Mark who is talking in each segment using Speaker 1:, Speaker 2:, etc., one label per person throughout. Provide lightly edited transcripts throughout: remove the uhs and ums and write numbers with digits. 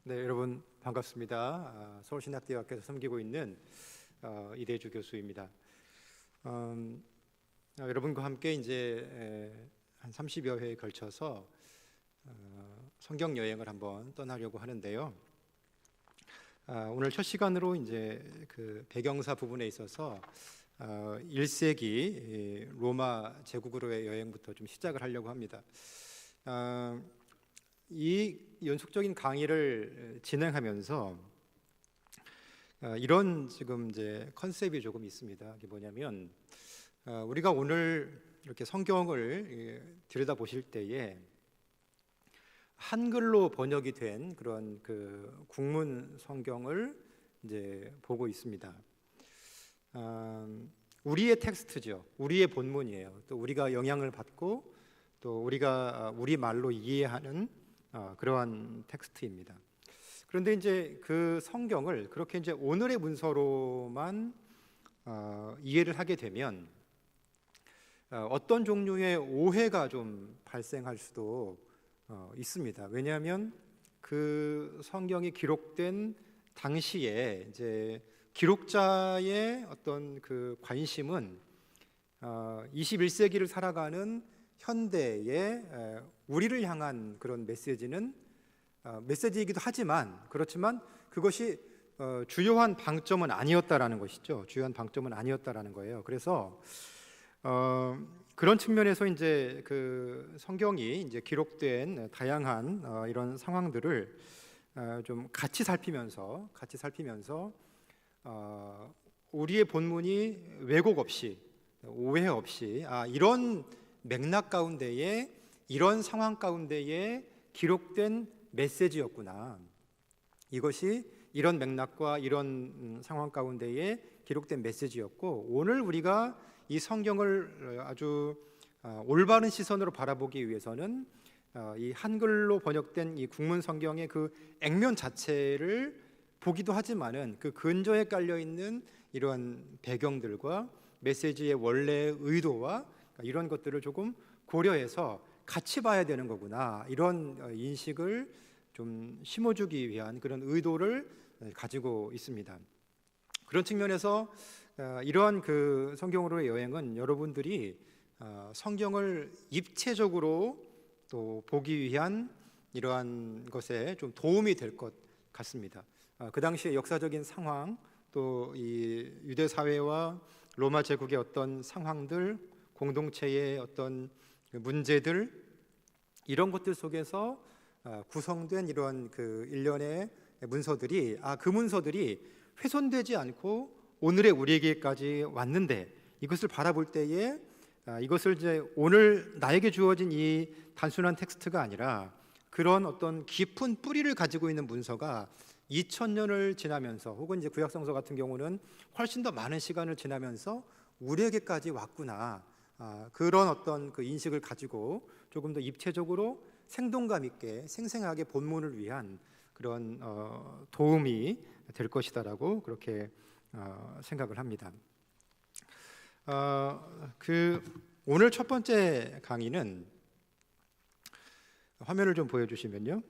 Speaker 1: 네, 여러분 반갑습니다. 서울신학대학교에서 섬기고 있는 이대주 교수입니다. 여러분과 함께 이제 한 30여 회에 걸쳐서 성경 여행을 한번 떠나려고 하는데요. 오늘 첫 시간으로 이제 그 배경사 부분에 있어서 1세기 로마 제국으로의 여행부터 좀 시작을 하려고 합니다. 이 연속적인 강의를 진행하면서 이런 지금 이제 컨셉이 조금 있습니다. 이게 뭐냐면 우리가 오늘 이렇게 성경을 들여다보실 때에 한글로 번역이 된 그런 그 국문 성경을 이제 보고 있습니다. 우리의 텍스트죠. 우리의 본문이에요. 또 우리가 영향을 받고 또 우리가 우리 말로 이해하는 그러한 텍스트입니다. 그런데 이제 그 성경을 그렇게 이제 오늘의 문서로만 이해를 하게 되면 어떤 종류의 오해가 좀 발생할 수도 있습니다. 왜냐하면 그 성경이 기록된 당시에 이제 기록자의 어떤 그 관심은 21세기를 살아가는 현대의 우리를 향한 그런 메시지이기도 하지만 그렇지만 그것이 주요한 방점은 아니었다라는 것이죠. 주요한 방점은 아니었다라는 거예요. 그래서 그런 측면에서 이제 그 성경이 이제 기록된 다양한 이런 상황들을 좀 같이 살피면서 우리의 본문이 왜곡 없이 오해 없이 이런 맥락 가운데에 이런 상황 가운데에 기록된 메시지였구나. 이것이 이런 맥락과 이런 상황 가운데에 기록된 메시지였고 오늘 우리가 이 성경을 아주 올바른 시선으로 바라보기 위해서는 이 한글로 번역된 이 국문 성경의 그 액면 자체를 보기도 하지만은 그 근저에 깔려 있는 이러한 배경들과 메시지의 원래 의도와 이런 것들을 조금 고려해서 같이 봐야 되는 거구나. 이런 인식을 좀 심어주기 위한 그런 의도를 가지고 있습니다. 그런 측면에서 이러한 그 성경으로의 여행은 여러분들이 성경을 입체적으로 또 보기 위한 이러한 것에 좀 도움이 될 것 같습니다. 그 당시의 역사적인 상황, 또 이 유대 사회와 로마 제국의 어떤 상황들, 공동체의 어떤 문제들, 이런 것들 속에서 구성된 이런 그 일련의 문서들이 그 문서들이 훼손되지 않고 오늘의 우리에게까지 왔는데 이것을 바라볼 때에 이것을 이제 오늘 나에게 주어진 이 단순한 텍스트가 아니라 그런 어떤 깊은 뿌리를 가지고 있는 문서가 2000년을 지나면서 혹은 이제 구약성서 같은 경우는 훨씬 더 많은 시간을 지나면서 우리에게까지 왔구나. 그런 어떤 그 인식을 가지고 조금 더 입체적으로 생동감 있게 생생하게 본문을 위한 그런 도움이 될 것이다라고 그렇게 생각을 합니다. 그 오늘 첫 번째 강의는 화면을 좀 보여주시면요.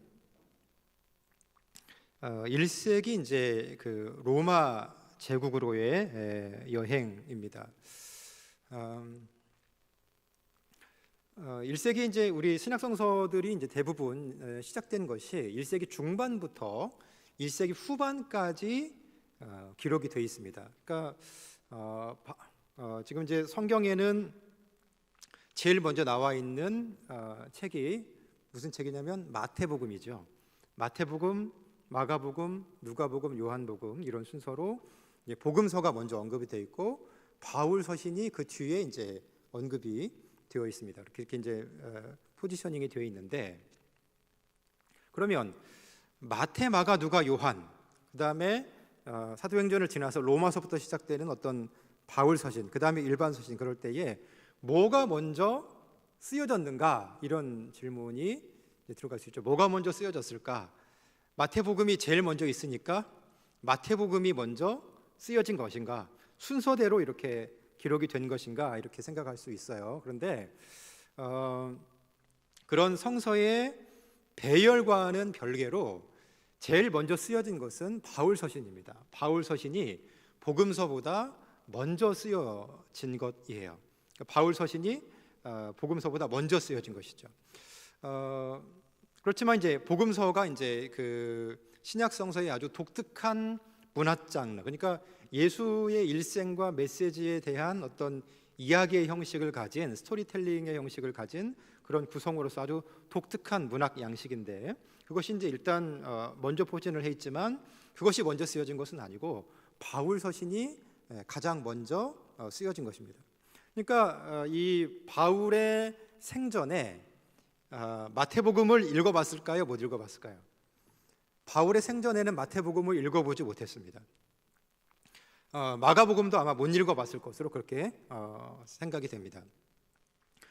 Speaker 1: 1세기 이제 그 로마 제국으로의 여행입니다. 1세기 이제 우리 신약성서들이 이제 대부분 시작된 것이 1세기 중반부터 1세기 후반까지 기록이 되어 있습니다. 그러니까 지금 이제 성경에는 제일 먼저 나와 있는 책이 무슨 책이냐면 마태복음이죠. 마태복음, 마가복음, 누가복음, 요한복음 이런 순서로 이제 복음서가 먼저 언급이 되어 있고 바울 서신이 그 뒤에 이제 언급이 되어 있습니다. 이렇게 이제 포지셔닝이 되어 있는데 그러면 마태, 마가, 누가, 요한 그다음에 사도행전을 지나서 로마서부터 시작되는 어떤 바울 서신 그다음에 일반 서신 그럴 때에 뭐가 먼저 쓰여졌는가 이런 질문이 들어갈 수 있죠. 뭐가 먼저 쓰여졌을까? 마태복음이 제일 먼저 있으니까 마태복음이 먼저 쓰여진 것인가? 순서대로 이렇게 기록이 된 것인가? 이렇게 생각할 수 있어요. 그런데 그런 성서의 배열과는 별개로 제일 먼저 쓰여진 것은 바울 서신입니다. 바울 서신이 복음서보다 먼저 쓰여진 것이에요. 바울 서신이 복음서보다 먼저 쓰여진 것이죠. 그렇지만 이제 복음서가 이제 그 신약 성서의 아주 독특한 문학 장르, 그러니까 예수의 일생과 메시지에 대한 어떤 이야기의 형식을 가진, 스토리텔링의 형식을 가진 그런 구성으로서 아주 독특한 문학 양식인데, 그것이 이제 일단 먼저 포진을 해 있지만 그것이 먼저 쓰여진 것은 아니고 바울 서신이 가장 먼저 쓰여진 것입니다. 그러니까 이 바울의 생전에 마태복음을 읽어봤을까요? 못 읽어봤을까요? 바울의 생전에는 마태복음을 읽어보지 못했습니다. 마가복음도 아마 못 읽어봤을 것으로 그렇게 생각이 됩니다.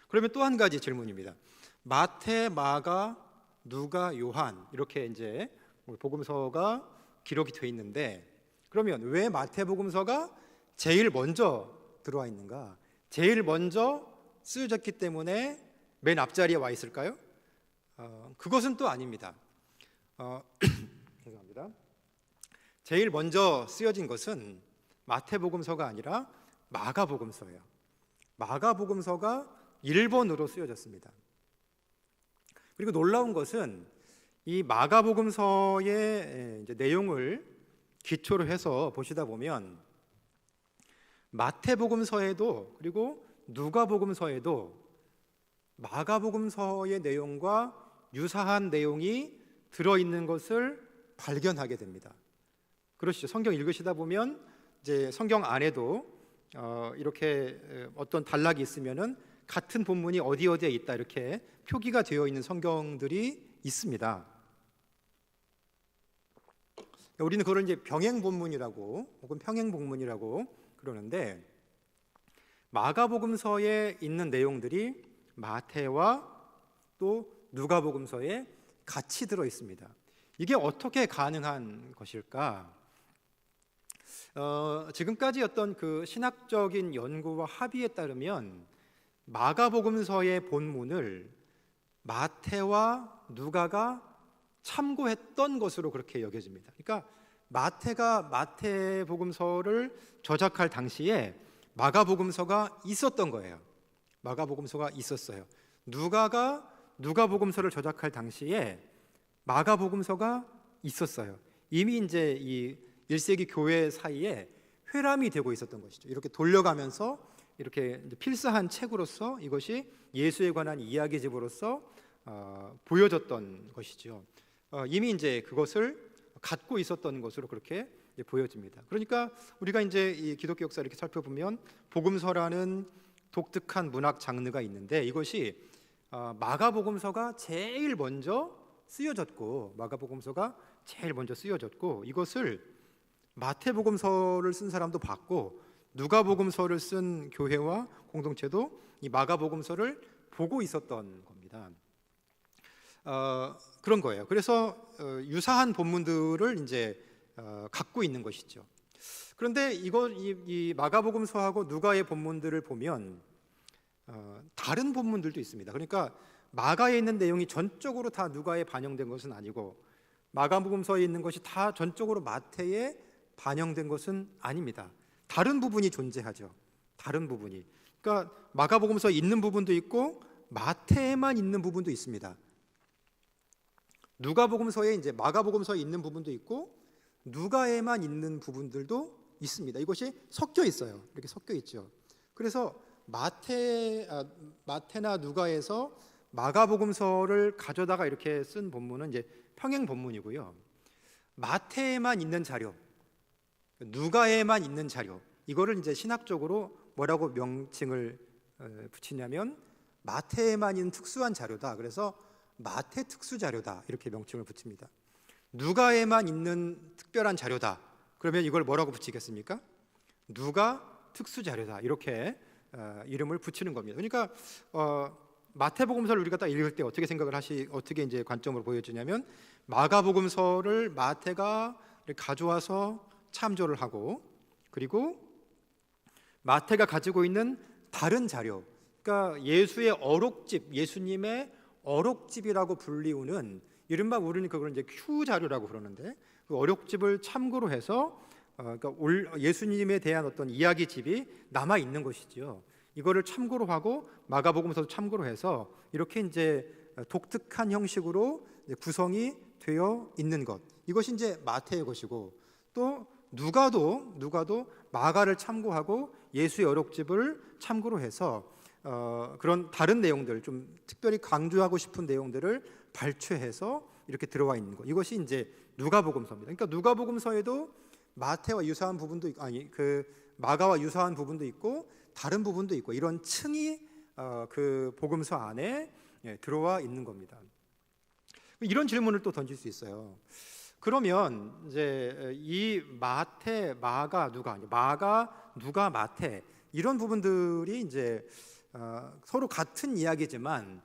Speaker 1: 그러면 또 한 가지 질문입니다. 마태, 마가, 누가, 요한 이렇게 이제 복음서가 기록이 돼 있는데, 그러면 왜 마태복음서가 제일 먼저 들어와 있는가? 제일 먼저 쓰여졌기 때문에 맨 앞자리에 와 있을까요? 그것은 또 아닙니다. 죄송합니다. 제일 먼저 쓰여진 것은 마태복음서가 아니라 마가복음서예요. 마가복음서가 1번으로 쓰여졌습니다. 그리고 놀라운 것은 이 마가복음서의 이제 내용을 기초로 해서 보시다 보면 마태복음서에도 그리고 누가복음서에도 마가복음서의 내용과 유사한 내용이 들어있는 것을 발견하게 됩니다. 그러시죠. 성경 읽으시다 보면 이제 성경 안에도 이렇게 어떤 단락이 있으면은 같은 본문이 어디에 있다 이렇게 표기가 되어 있는 성경들이 있습니다. 우리는 그걸 이제 병행 본문이라고 혹은 평행 본문이라고 그러는데, 마가복음서에 있는 내용들이 마태와 또 누가복음서에 같이 들어 있습니다. 이게 어떻게 가능한 것일까? 지금까지 어떤 그 신학적인 연구와 합의에 따르면 마가복음서의 본문을 마태와 누가가 참고했던 것으로 그렇게 여겨집니다. 그러니까 마태가 마태복음서를 저작할 당시에 마가복음서가 있었던 거예요. 마가복음서가 있었어요. 누가가 누가복음서를 저작할 당시에 마가복음서가 있었어요. 이미 이제 이 1세기 교회 사이에 회람이 되고 있었던 것이죠. 이렇게 돌려가면서 이렇게 필사한 책으로서 이것이 예수에 관한 이야기집으로서 보여졌던 것이죠. 이미 이제 그것을 갖고 있었던 것으로 그렇게 보여집니다. 그러니까 우리가 이제 이 기독교 역사 이렇게 살펴보면 복음서라는 독특한 문학 장르가 있는데, 이것이 마가복음서가 제일 먼저 쓰여졌고, 이것을 마태복음서를 쓴 사람도 봤고 누가복음서를 쓴 교회와 공동체도 이 마가복음서를 보고 있었던 겁니다. 그런 거예요. 그래서 유사한 본문들을 이제 갖고 있는 것이죠. 그런데 이 마가복음서하고 누가의 본문들을 보면 다른 본문들도 있습니다. 그러니까 마가에 있는 내용이 전적으로 다 누가에 반영된 것은 아니고, 마가복음서에 있는 것이 다 전적으로 마태에 반영된 것은 아닙니다. 다른 부분이 존재하죠. 다른 부분이. 그러니까 마가복음서에 있는 부분도 있고 마태에만 있는 부분도 있습니다. 누가복음서에 이제 마가복음서에 있는 부분도 있고 누가에만 있는 부분들도 있습니다. 이것이 섞여 있어요. 이렇게 섞여 있죠. 그래서 마태나 누가에서 마가복음서를 가져다가 이렇게 쓴 본문은 이제 평행 본문이고요. 마태에만 있는 자료, 누가에만 있는 자료, 이거를 이제 신학적으로 뭐라고 명칭을 붙이냐면 마태에만 있는 특수한 자료다. 그래서 마태 특수 자료다 이렇게 명칭을 붙입니다. 누가에만 있는 특별한 자료다. 그러면 이걸 뭐라고 붙이겠습니까? 누가 특수 자료다 이렇게 이름을 붙이는 겁니다. 그러니까 마태복음서를 우리가 딱 읽을 때 어떻게 이제 관점으로 보여주냐면, 마가복음서를 마태가 가져와서 참조를 하고, 그리고 마태가 가지고 있는 다른 자료, 그러니까 예수님의 어록집이라고 불리우는 이른바 우리는 그걸 이제 Q 자료라고 그러는데, 그 어록집을 참고로 해서 그러니까 예수님에 대한 어떤 이야기집이 남아 있는 것이지요. 이거를 참고로 하고 마가복음서도 참고로 해서 이렇게 이제 독특한 형식으로 이제 구성이 되어 있는 것, 이것이 이제 마태의 것이고, 또 누가도 마가를 참고하고 예수의 어록집을 참고로 해서 그런 다른 내용들, 좀 특별히 강조하고 싶은 내용들을 발췌해서 이렇게 들어와 있는 것, 이것이 이제 누가복음서입니다. 그러니까 누가복음서에도 마태와 유사한 부분도 마가와 유사한 부분도 있고 다른 부분도 있고, 이런 층이 그 복음서 안에 들어와 있는 겁니다. 이런 질문을 또 던질 수 있어요. 그러면 이제 이 마태, 마가, 누가, 마태, 이런 부분들이 이제 서로 같은 이야기지만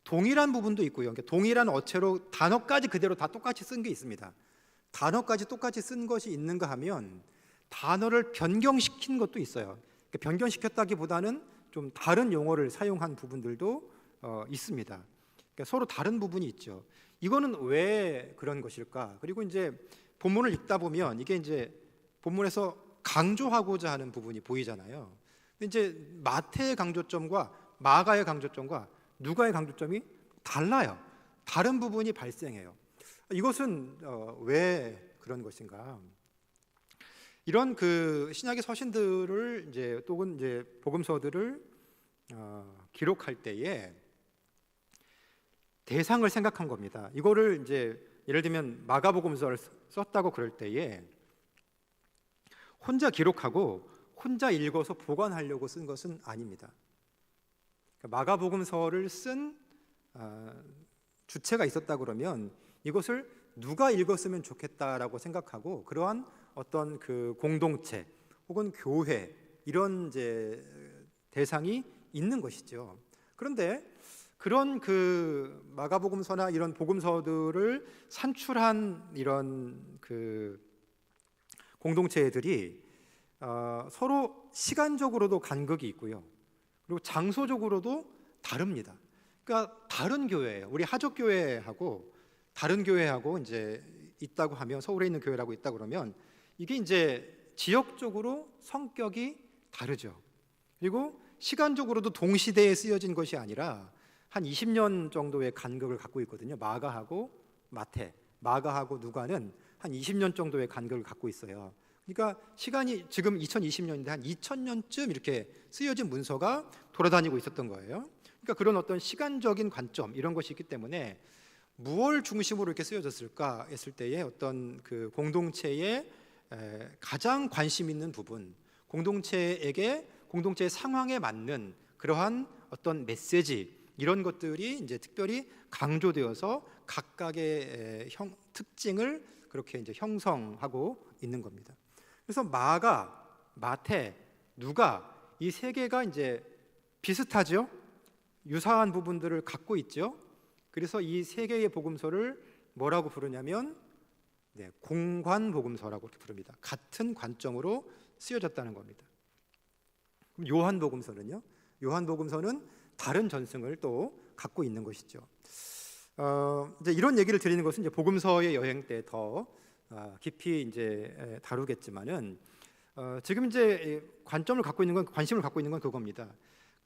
Speaker 1: 동일한 부분도 있고요. 그러니까 동일한 어체로 단어까지 그대로 다 똑같이 쓴 게 있습니다. 단어까지 똑같이 쓴 것이 있는가 하면 단어를 변경시킨 것도 있어요. 그러니까 변경시켰다기보다는 좀 다른 용어를 사용한 부분들도 있습니다. 그러니까 서로 다른 부분이 있죠. 이거는 왜 그런 것일까? 그리고 이제 본문을 읽다 보면 이게 이제 본문에서 강조하고자 하는 부분이 보이잖아요. 근데 이제 마태의 강조점과 마가의 강조점과 누가의 강조점이 달라요. 다른 부분이 발생해요. 이것은 왜 그런 것인가? 이런 그 신약의 서신들을 이제 또는 이제 복음서들을 기록할 때에 대상을 생각한 겁니다. 이거를 이제 예를 들면 마가복음서를 썼다고 그럴 때에 혼자 기록하고 혼자 읽어서 보관하려고 쓴 것은 아닙니다. 그러니까 마가복음서를 쓴 주체가 있었다 그러면 이것을 누가 읽었으면 좋겠다라고 생각하고 그러한 어떤 그 공동체 혹은 교회, 이런 이제 대상이 있는 것이죠. 그런데 그런 그 마가복음서나 이런 복음서들을 산출한 이런 그 공동체들이 서로 시간적으로도 간극이 있고요. 그리고 장소적으로도 다릅니다. 그러니까 다른 교회예요. 우리 하적교회하고 다른 교회하고 이제 있다고 하면, 서울에 있는 교회라고 있다 그러면 이게 이제 지역적으로 성격이 다르죠. 그리고 시간적으로도 동시대에 쓰여진 것이 아니라 한 20년 정도의 간격을 갖고 있거든요. 마가하고 마태, 마가하고 누가는 한 20년 정도의 간격을 갖고 있어요. 그러니까 시간이 지금 2020년인데 한 2000년쯤 이렇게 쓰여진 문서가 돌아다니고 있었던 거예요. 그러니까 그런 어떤 시간적인 관점, 이런 것이 있기 때문에 무엇을 중심으로 이렇게 쓰여졌을까 했을 때에 어떤 그 공동체의 가장 관심 있는 부분, 공동체의 상황에 맞는 그러한 어떤 메시지, 이런 것들이 이제 특별히 강조되어서 각각의 특징을 그렇게 이제 형성하고 있는 겁니다. 그래서 마가, 마태, 누가, 이 세 개가 이제 비슷하죠. 유사한 부분들을 갖고 있죠. 그래서 이 세 개의 복음서를 뭐라고 부르냐면 공관 복음서라고 부릅니다. 같은 관점으로 쓰여졌다는 겁니다. 그럼 요한복음서는요? 요한복음서는 다른 전승을 또 갖고 있는 것이죠. 이제 이런 얘기를 드리는 것은 이제 복음서의 여행 때 더 깊이 이제 다루겠지만은 지금 이제 관점을 갖고 있는 건, 관심을 갖고 있는 건 그겁니다.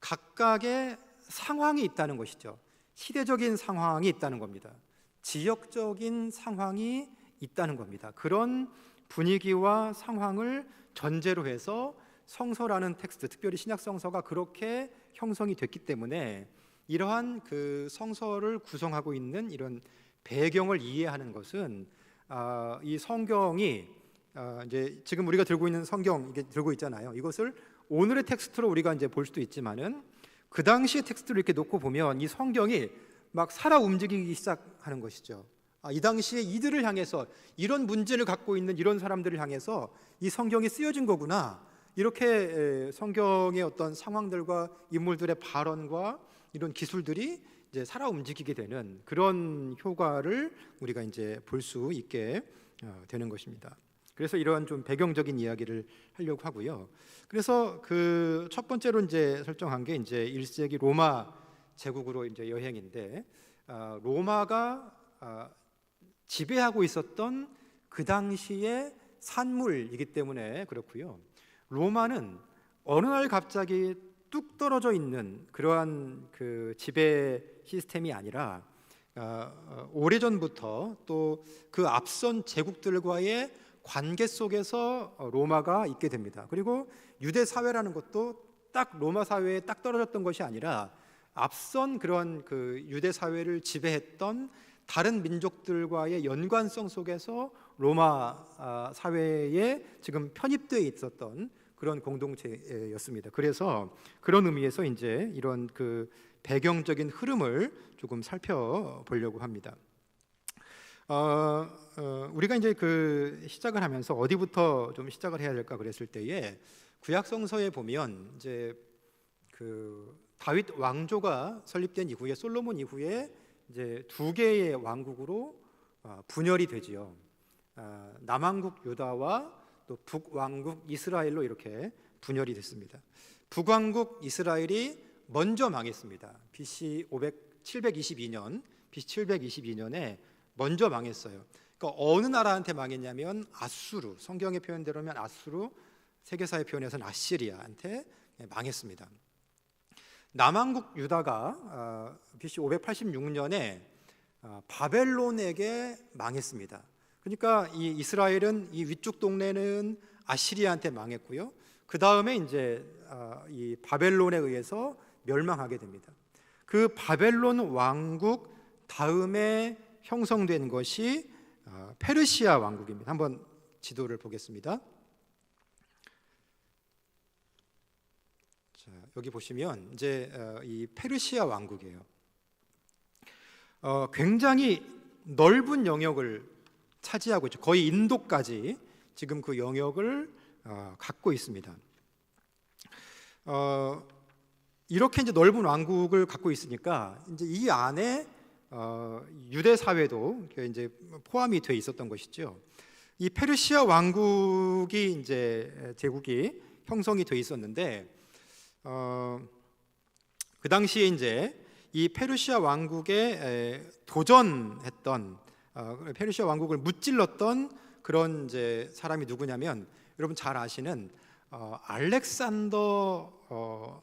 Speaker 1: 각각의 상황이 있다는 것이죠. 시대적인 상황이 있다는 겁니다. 지역적인 상황이 있다는 겁니다. 그런 분위기와 상황을 전제로 해서 성서라는 텍스트, 특별히 신약 성서가 그렇게 형성이 됐기 때문에 이러한 그 성서를 구성하고 있는 이런 배경을 이해하는 것은 이 성경이 이제 지금 우리가 들고 있는 성경, 이게 들고 있잖아요. 이것을 오늘의 텍스트로 우리가 이제 볼 수도 있지만은 그 당시의 텍스트를 이렇게 놓고 보면 이 성경이 막 살아 움직이기 시작하는 것이죠. 이 당시에 이들을 향해서, 이런 문제를 갖고 있는 이런 사람들을 향해서 이 성경이 쓰여진 거구나. 이렇게 성경의 어떤 상황들과 인물들의 발언과 이런 기술들이 이제 살아 움직이게 되는 그런 효과를 우리가 이제 볼 수 있게 되는 것입니다. 그래서 이러한 좀 배경적인 이야기를 하려고 하고요. 그래서 그 첫 번째로 이제 설정한 게 이제 1세기 로마 제국으로 이제 여행인데, 로마가 지배하고 있었던 그 당시의 산물이기 때문에 그렇고요. 로마는 어느 날 갑자기 뚝 떨어져 있는 그러한 그 지배 시스템이 아니라 오래전부터 또 그 앞선 제국들과의 관계 속에서 로마가 있게 됩니다. 그리고 유대 사회라는 것도 딱 로마 사회에 딱 떨어졌던 것이 아니라 앞선 그런 그 유대 사회를 지배했던 다른 민족들과의 연관성 속에서 로마 사회에 지금 편입되어 있었던 그런 공동체였습니다. 그래서 그런 의미에서 이제 이런 그 배경적인 흐름을 조금 살펴보려고 합니다. 우리가 이제 그 시작을 하면서 어디부터 좀 시작을 해야 될까 그랬을 때에 구약 성서에 보면 이제 그 다윗 왕조가 설립된 이후에 솔로몬 이후에 이제 두 개의 왕국으로 분열이 되지요. 남왕국 유다와 또 북왕국 이스라엘로 이렇게 분열이 됐습니다. 북왕국 이스라엘이 먼저 망했습니다. BC 722년에 먼저 망했어요. 그러니까 어느 나라한테 망했냐면 아수르, 성경의 표현대로면 아수르, 세계사의 표현에서는 아시리아한테 망했습니다. 남왕국 유다가 BC 586년에 바벨론에게 망했습니다. 그러니까 이 이스라엘은 이 위쪽 동네는 아시리아한테 망했고요. 그 다음에 이제 이 바벨론에 의해서 멸망하게 됩니다. 그 바벨론 왕국 다음에 형성된 것이 페르시아 왕국입니다. 한번 지도를 보겠습니다. 자, 여기 보시면 이제 이 페르시아 왕국이에요. 굉장히 넓은 영역을 차지하고 있죠. 거의 인도까지 지금 그 영역을 갖고 있습니다. 이렇게 이제 넓은 왕국을 갖고 있으니까 이제 이 안에 유대 사회도 이제 포함이 돼 있었던 것이죠. 이 페르시아 왕국이 이제 제국이 형성이 돼 있었는데 그 당시에 이제 이 페르시아 왕국에 도전했던 페르시아 왕국을 무찔렀던 그런 이제 사람이 누구냐면 여러분 잘 아시는 알렉산더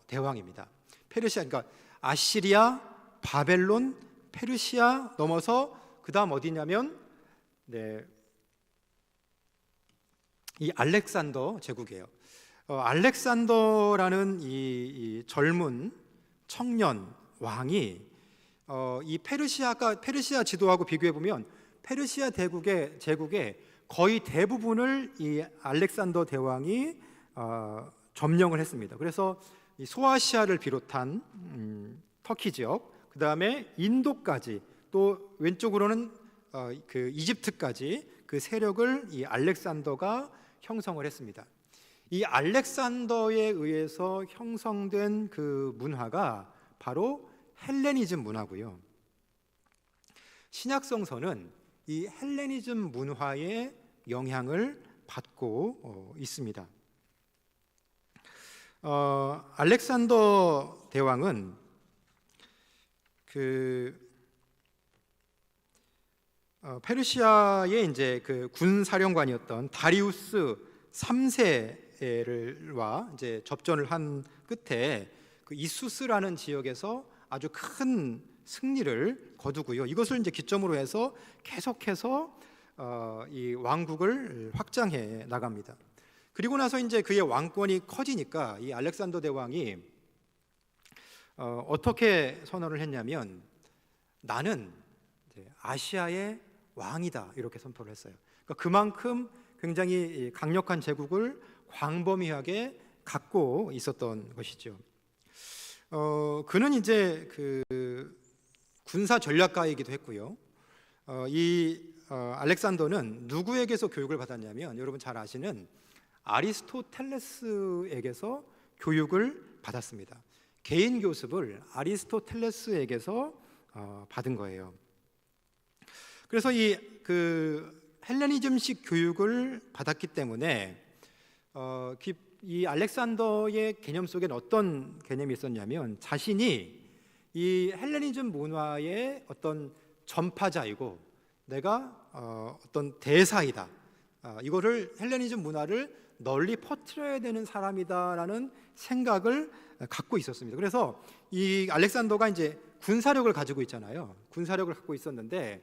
Speaker 1: 대왕입니다. 페르시아, 그러니까 아시리아, 바벨론, 페르시아 넘어서 그 다음 어디냐면 이 알렉산더 제국이에요. 알렉산더라는 이 젊은 청년 왕이 이 페르시아 지도하고 비교해 보면 페르시아 제국의 거의 대부분을 이 알렉산더 대왕이 점령을 했습니다. 그래서 이 소아시아를 비롯한 터키 지역, 그 다음에 인도까지 또 왼쪽으로는 그 이집트까지 그 세력을 이 알렉산더가 형성을 했습니다. 이 알렉산더에 의해서 형성된 그 문화가 바로 헬레니즘 문화고요. 신약 성서는 이 헬레니즘 문화의 영향을 받고 있습니다. 알렉산더 대왕은 페르시아의 이제 그 군사령관이었던 다리우스 3세와 이제 접전을 한 끝에 그 이수스라는 지역에서 아주 큰 승리를 거두고요. 이것을 이제 기점으로 해서 계속해서 이 왕국을 확장해 나갑니다. 그리고 나서 이제 그의 왕권이 커지니까 이 알렉산더 대왕이 어떻게 선언을 했냐면 나는 아시아의 왕이다 이렇게 선포를 했어요. 그러니까 그만큼 굉장히 강력한 제국을 광범위하게 갖고 있었던 것이죠. 그는 이제 그 군사 전략가이기도 했고요. 이 알렉산더는 누구에게서 교육을 받았냐면 여러분 잘 아시는 아리스토텔레스에게서 교육을 받았습니다. 개인 교습을 아리스토텔레스에게서 받은 거예요. 그래서 이 헬레니즘식 교육을 받았기 때문에 이 알렉산더의 개념 속에는 어떤 개념이 있었냐면 자신이 이 헬레니즘 문화의 어떤 전파자이고 내가 어떤 대사이다. 이거를 헬레니즘 문화를 널리 퍼뜨려야 되는 사람이다라는 생각을 갖고 있었습니다. 그래서 이 알렉산더가 이제 군사력을 가지고 있잖아요. 군사력을 갖고 있었는데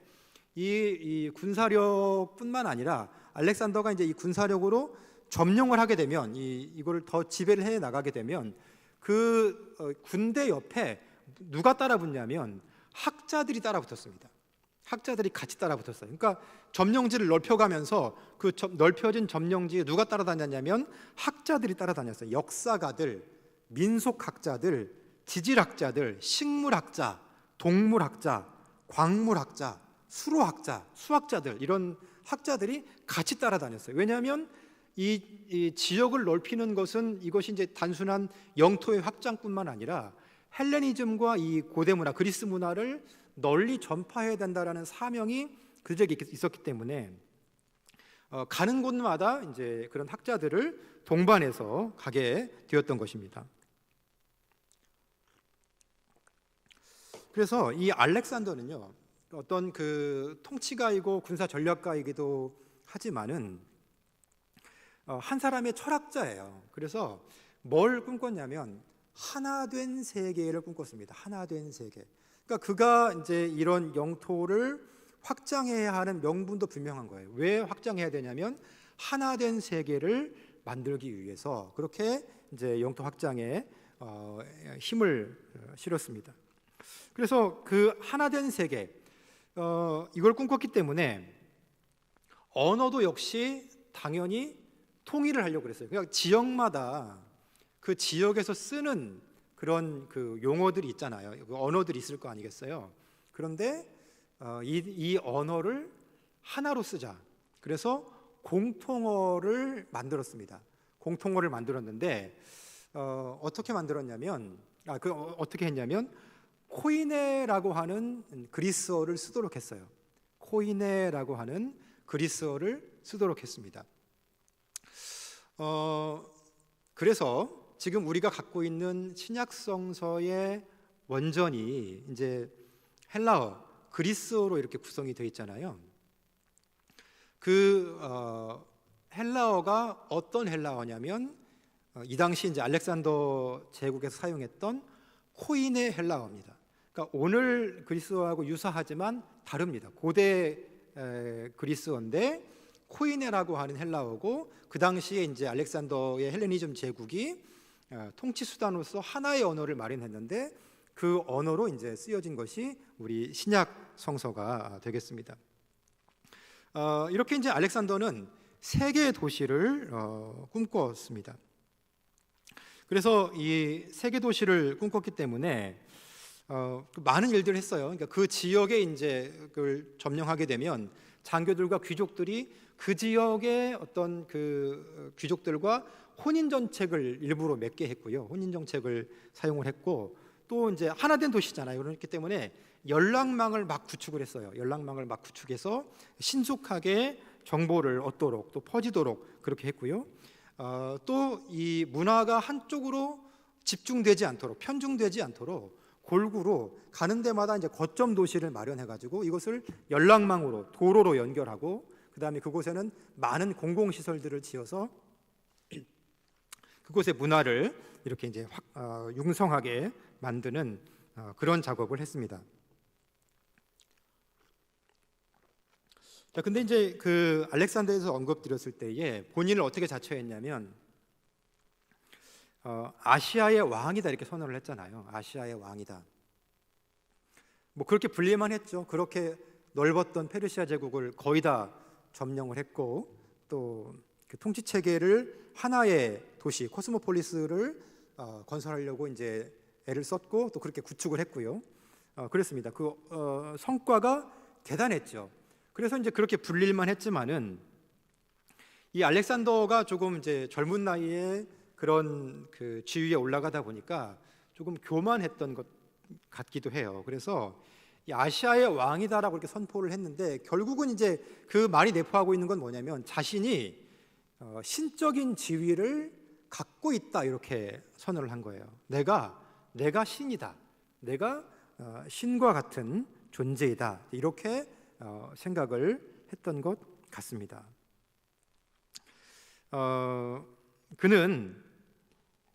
Speaker 1: 이 군사력뿐만 아니라 알렉산더가 이제 이 군사력으로 점령을 하게 되면 이걸 더 지배를 해 나가게 되면 그 군대 옆에 누가 따라붙냐면 학자들이 따라붙었습니다. 학자들이 같이 따라붙었어요. 그러니까 점령지를 넓혀가면서 그 넓혀진 점령지에 누가 따라다녔냐면 학자들이 따라다녔어요. 역사가들, 민속학자들, 지질학자들, 식물학자, 동물학자, 광물학자, 수로학자, 수학자들, 이런 학자들이 같이 따라다녔어요. 왜냐하면 이 지역을 넓히는 것은 이것이 이제 단순한 영토의 확장뿐만 아니라 헬레니즘과 이 고대 문화, 그리스 문화를 널리 전파해야 된다라는 사명이 그들에게 있었기 때문에 가는 곳마다 이제 그런 학자들을 동반해서 가게 되었던 것입니다. 그래서 이 알렉산더는요, 어떤 그 통치가이고 군사 전략가이기도 하지만은 한 사람의 철학자예요. 그래서 뭘 꿈꿨냐면 하나된 세계를 꿈꿨습니다. 하나된 세계. 그러니까 그가 이제 이런 영토를 확장해야 하는 명분도 분명한 거예요. 왜 확장해야 되냐면 하나된 세계를 만들기 위해서 그렇게 이제 영토 확장에 힘을 실었습니다. 그래서 그 하나된 세계 이걸 꿈꿨기 때문에 언어도 역시 당연히 통일을 하려고 그랬어요. 그러니까 지역마다 그 지역에서 쓰는 그런 그 용어들이 있잖아요. 그 언어들이 있을 거 아니겠어요. 그런데 이 언어를 하나로 쓰자. 그래서 공통어를 만들었습니다. 공통어를 만들었는데 어떻게 만들었냐면 어떻게 했냐면 코이네라고 하는 그리스어를 쓰도록 했어요. 코이네라고 하는 그리스어를 쓰도록 했습니다. 그래서 지금 우리가 갖고 있는 신약 성서의 원전이 이제 헬라어, 그리스어로 이렇게 구성이 되어 있잖아요. 그 헬라어가 어떤 헬라어냐면 이 당시 이제 알렉산더 제국에서 사용했던 코이네 헬라어입니다. 그러니까 오늘 그리스어하고 유사하지만 다릅니다. 고대 그리스어인데 코이네라고 하는 헬라어고 그 당시에 이제 알렉산더의 헬레니즘 제국이 통치 수단으로서 하나의 언어를 마련했는데 그 언어로 이제 쓰여진 것이 우리 신약 성서가 되겠습니다. 이렇게 이제 알렉산더는 세 개의 도시를 꿈꿨습니다. 그래서 이 세 개 도시를 꿈꿨기 때문에 많은 일들을 했어요. 그러니까 그 지역에 이제 그걸 점령하게 되면 장교들과 귀족들이 그 지역의 어떤 그 귀족들과 혼인 정책을 일부러 맺게 했고요. 혼인 정책을 사용을 했고 또 이제 하나된 도시잖아요. 그렇기 때문에 연락망을 막 구축을 했어요. 연락망을 막 구축해서 신속하게 정보를 얻도록 또 퍼지도록 그렇게 했고요. 또 이 문화가 한쪽으로 집중되지 않도록 편중되지 않도록 골고루 가는 데마다 이제 거점 도시를 마련해 가지고 이것을 연락망으로 도로로 연결하고 그다음에 그곳에는 많은 공공 시설들을 지어서 그곳의 문화를 이렇게 이제 융성하게 만드는 그런 작업을 했습니다. 자, 근데 이제 그 알렉산더에서 언급드렸을 때에 본인을 어떻게 자처했냐면 아시아의 왕이다 이렇게 선언을 했잖아요. 아시아의 왕이다. 뭐 그렇게 불리만 했죠. 그렇게 넓었던 페르시아 제국을 거의 다 점령을 했고 또 그 통치 체계를 하나의 도시 코스모폴리스를 건설하려고 이제 애를 썼고 또 그렇게 구축을 했고요. 그랬습니다. 그 성과가 대단했죠. 그래서 이제 그렇게 불릴만 했지만은 이 알렉산더가 조금 이제 젊은 나이에 그런 그 지위에 올라가다 보니까 조금 교만했던 것 같기도 해요. 그래서 이 아시아의 왕이다라고 이렇게 선포를 했는데 결국은 이제 그 말이 내포하고 있는 건 뭐냐면 자신이 신적인 지위를 갖고 있다 이렇게 선언을 한 거예요. 내가 신이다. 내가 신과 같은 존재이다. 이렇게 생각을 했던 것 같습니다. 그는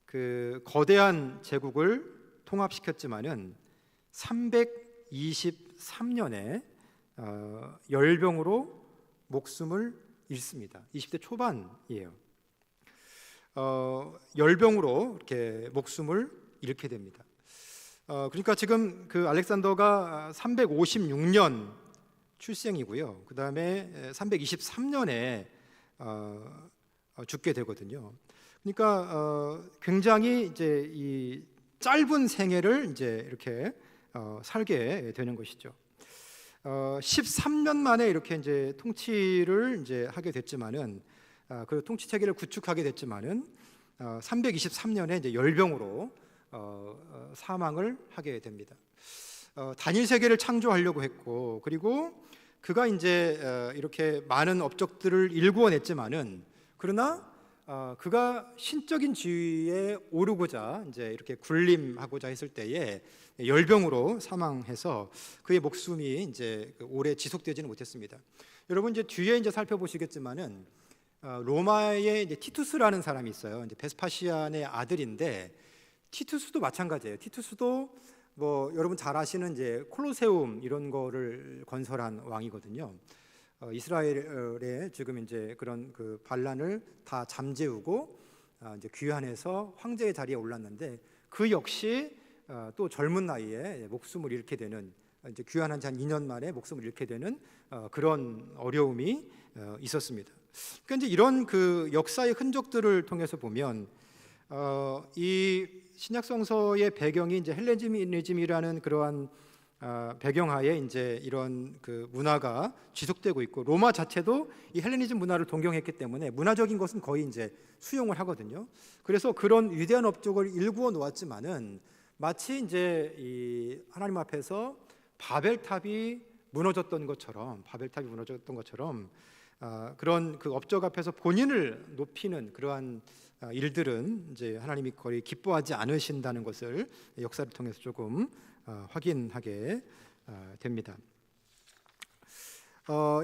Speaker 1: 그 거대한 제국을 통합시켰지만은 323년에 열병으로 목숨을 잃습니다. 20대 초반이에요. 열병으로 이렇게 목숨을 잃게 됩니다. 그러니까 지금 그 알렉산더가 356년 출생이고요. 그 다음에 323년에 죽게 되거든요. 그러니까 굉장히 이제 이 짧은 생애를 이제 이렇게 살게 되는 것이죠. 13년 만에 이렇게 이제 통치를 이제 하게 됐지만은 그 통치 체계를 구축하게 됐지만은 323년에 이제 열병으로 사망을 하게 됩니다. 단일 세계를 창조하려고 했고, 그리고 그가 이제 이렇게 많은 업적들을 일구어냈지만은, 그러나 그가 신적인 지위에 오르고자 이제 이렇게 군림하고자 했을 때에 열병으로 사망해서 그의 목숨이 이제 오래 지속되지는 못했습니다. 여러분 이제 뒤에 이제 살펴보시겠지만은 로마에 이제 티투스라는 사람이 있어요. 이제 베스파시안의 아들인데, 티투스도 마찬가지예요. 티투스도 뭐 여러분 잘 아시는 이제 콜로세움 이런 거를 건설한 왕이거든요. 이스라엘에 지금 이제 그런 그 반란을 다 잠재우고 이제 귀환해서 황제의 자리에 올랐는데, 그 역시 또 젊은 나이에 목숨을 잃게 되는, 이제 귀환한 지 한 2년 만에 목숨을 잃게 되는 그런 어려움이 있었습니다. 그러니까 이제 이런 그 역사의 흔적들을 통해서 보면 이 신약 성서의 배경이 이제 헬레니즘이라는 그러한 배경하에 이제 이런 그 문화가 지속되고 있고, 로마 자체도 이 헬레니즘 문화를 동경했기 때문에 문화적인 것은 거의 이제 수용을 하거든요. 그래서 그런 위대한 업적을 일구어 놓았지만은 마치 이제 이 하나님 앞에서 바벨탑이 무너졌던 것처럼 그런 그 업적 앞에서 본인을 높이는 그러한 일들은 이제 하나님이 거의 기뻐하지 않으신다는 것을 역사를 통해서 조금 확인하게 됩니다.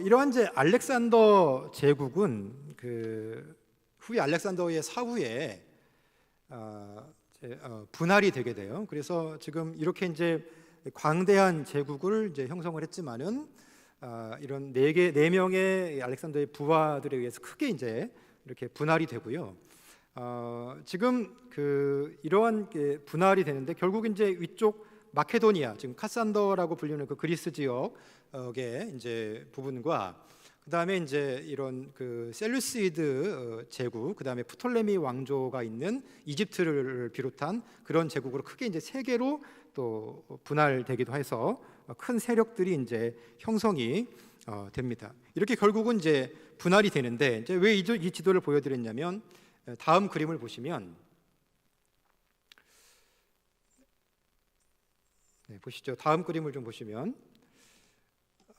Speaker 1: 이러한 이제 알렉산더 제국은 그 후에 알렉산더의 사후에 분할이 되게 돼요. 그래서 지금 이렇게 이제 광대한 제국을 이제 형성을 했지만은 이런 네 명의 알렉산더의 부하들에 의해서 크게 이제 이렇게 분할이 되고요. 지금 그 이러한 게 분할이 되는데, 결국 이제 위쪽 마케도니아, 지금 카산더라고 불리는 그 그리스 지역의 이제 부분과, 그 다음에 이제 이런 그 셀루시드 제국, 그 다음에 프톨레미 왕조가 있는 이집트를 비롯한 그런 제국으로 크게 이제 세 개로 또 분할되기도 해서 큰 세력들이 이제 형성이 됩니다. 이렇게 결국은 이제 분할이 되는데, 이제 왜 이 지도를 보여드렸냐면, 다음 그림을 보시면 보시죠. 다음 그림을 좀 보시면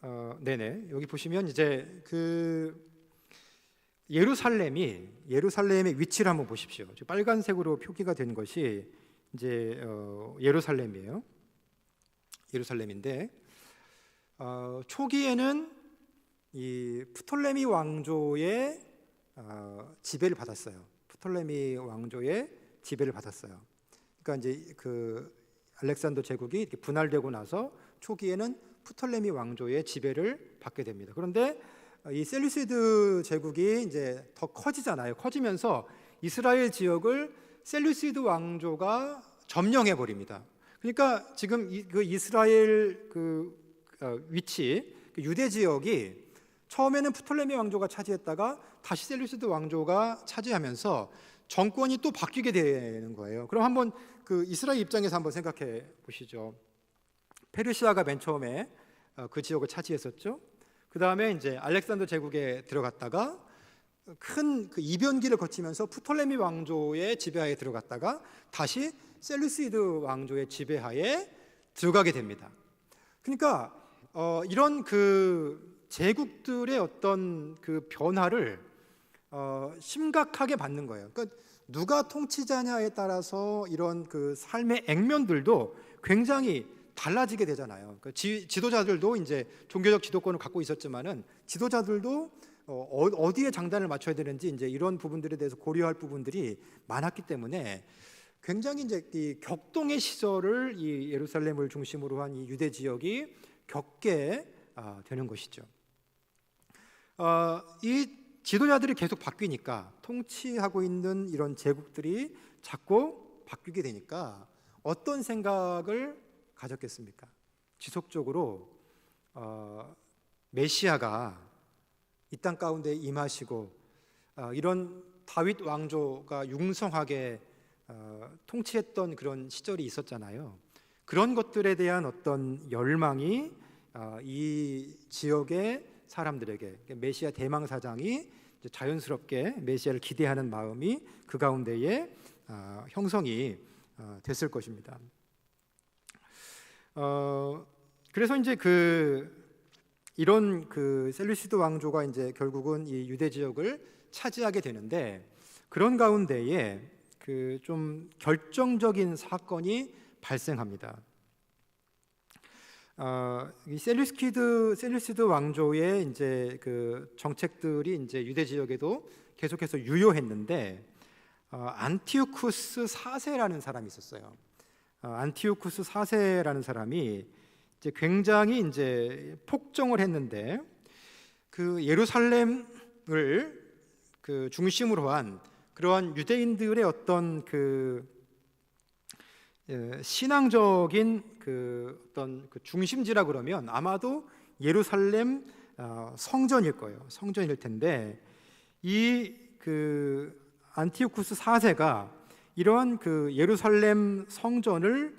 Speaker 1: 여기 보시면 이제 그 예루살렘의 위치를 한번 보십시오. 빨간색으로 표기가 된 것이 이제 예루살렘이에요. 예루살렘인데 초기에는 이 프톨레미 왕조의 지배를 받았어요. 그러니까 이제 그 알렉산더 제국이 이렇게 분할되고 나서 초기에는 프톨레미 왕조의 지배를 받게 됩니다. 그런데 이 셀루시드 제국이 이제 더 커지잖아요. 커지면서 이스라엘 지역을 셀루시드 왕조가 점령해 버립니다. 그러니까 지금 그 이스라엘 그 위치, 그 유대 지역이 처음에는 프톨레미 왕조가 차지했다가 다시 셀루시드 왕조가 차지하면서 정권이 또 바뀌게 되는 거예요. 그럼 한번 그 이스라엘 입장에서 한번 생각해 보시죠. 페르시아가 맨 처음에 그 지역을 차지했었죠. 그 다음에 이제 알렉산더 제국에 들어갔다가 큰 그 이변기를 거치면서 프톨레미 왕조의 지배하에 들어갔다가 다시 셀루시드 왕조의 지배하에 들어가게 됩니다. 그러니까 이런 그 제국들의 어떤 그 변화를 심각하게 받는 거예요. 그러니까 누가 통치자냐에 따라서 이런 그 삶의 액면들도 굉장히 달라지게 되잖아요. 그러니까 지도자들도 이제 종교적 지도권을 갖고 있었지만은 지도자들도 어디에 장단을 맞춰야 되는지 이제 이런 부분들에 대해서 고려할 부분들이 많았기 때문에 굉장히 이제 이 격동의 시절을 이 예루살렘을 중심으로 한 이 유대 지역이 겪게 되는 것이죠. 이 지도자들이 계속 바뀌니까 통치하고 있는 이런 제국들이 자꾸 바뀌게 되니까 어떤 생각을 가졌겠습니까? 지속적으로 메시아가 이 땅 가운데 임하시고 이런 다윗 왕조가 융성하게 통치했던 그런 시절이 있었잖아요. 그런 것들에 대한 어떤 열망이 이 지역의 사람들에게 메시아 대망사장이 자연스럽게 메시아를 기대하는 마음이 그 가운데에 형성이 됐을 것입니다. 그래서 이제 이런 셀루시드 왕조가 이제 결국은 이 유대 지역을 차지하게 되는데 그런 가운데에 좀 결정적인 사건이 발생합니다. 이 셀루시드 왕조의 이제 정책들이 이제 유대 지역에도 계속해서 유효했는데 안티오쿠스 4세라는 사람이 있었어요. 안티오쿠스 4세라는 사람이 이제 굉장히 이제 폭정을 했는데 예루살렘을 중심으로 한 그러한 유대인들의 어떤 신앙적인 어떤 중심지라 그러면 아마도 예루살렘 성전일 거예요. 성전일 텐데 이 안티오쿠스 4세가 이러한 예루살렘 성전을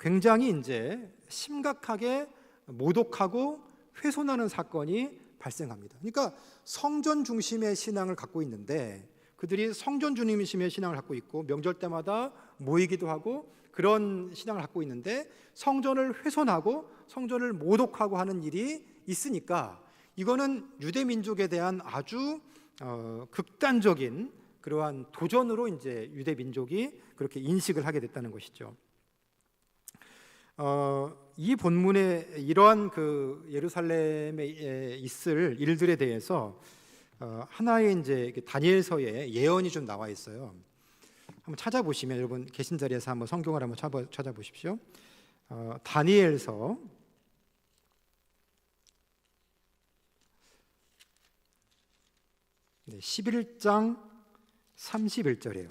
Speaker 1: 굉장히 이제 심각하게 모독하고 훼손하는 사건이 발생합니다. 그러니까 성전 중심의 신앙을 갖고 있는데 그들이 성전 중심의 신앙을 갖고 있고 명절 때마다 모이기도 하고 그런 신앙을 갖고 있는데 성전을 훼손하고 성전을 모독하고 하는 일이 있으니까 이거는 유대 민족에 대한 아주 극단적인 그러한 도전으로 이제 유대 민족이 그렇게 인식을 하게 됐다는 것이죠. 이 본문에 이러한 예루살렘에 있을 일들에 대해서 하나의 이제 다니엘서에 예언이 좀 나와 있어요. 한번 찾아보시면 여러분 계신 자리에서 한번 성경을 한번 찾아보십시오. 다니엘서 11장 31절이에요.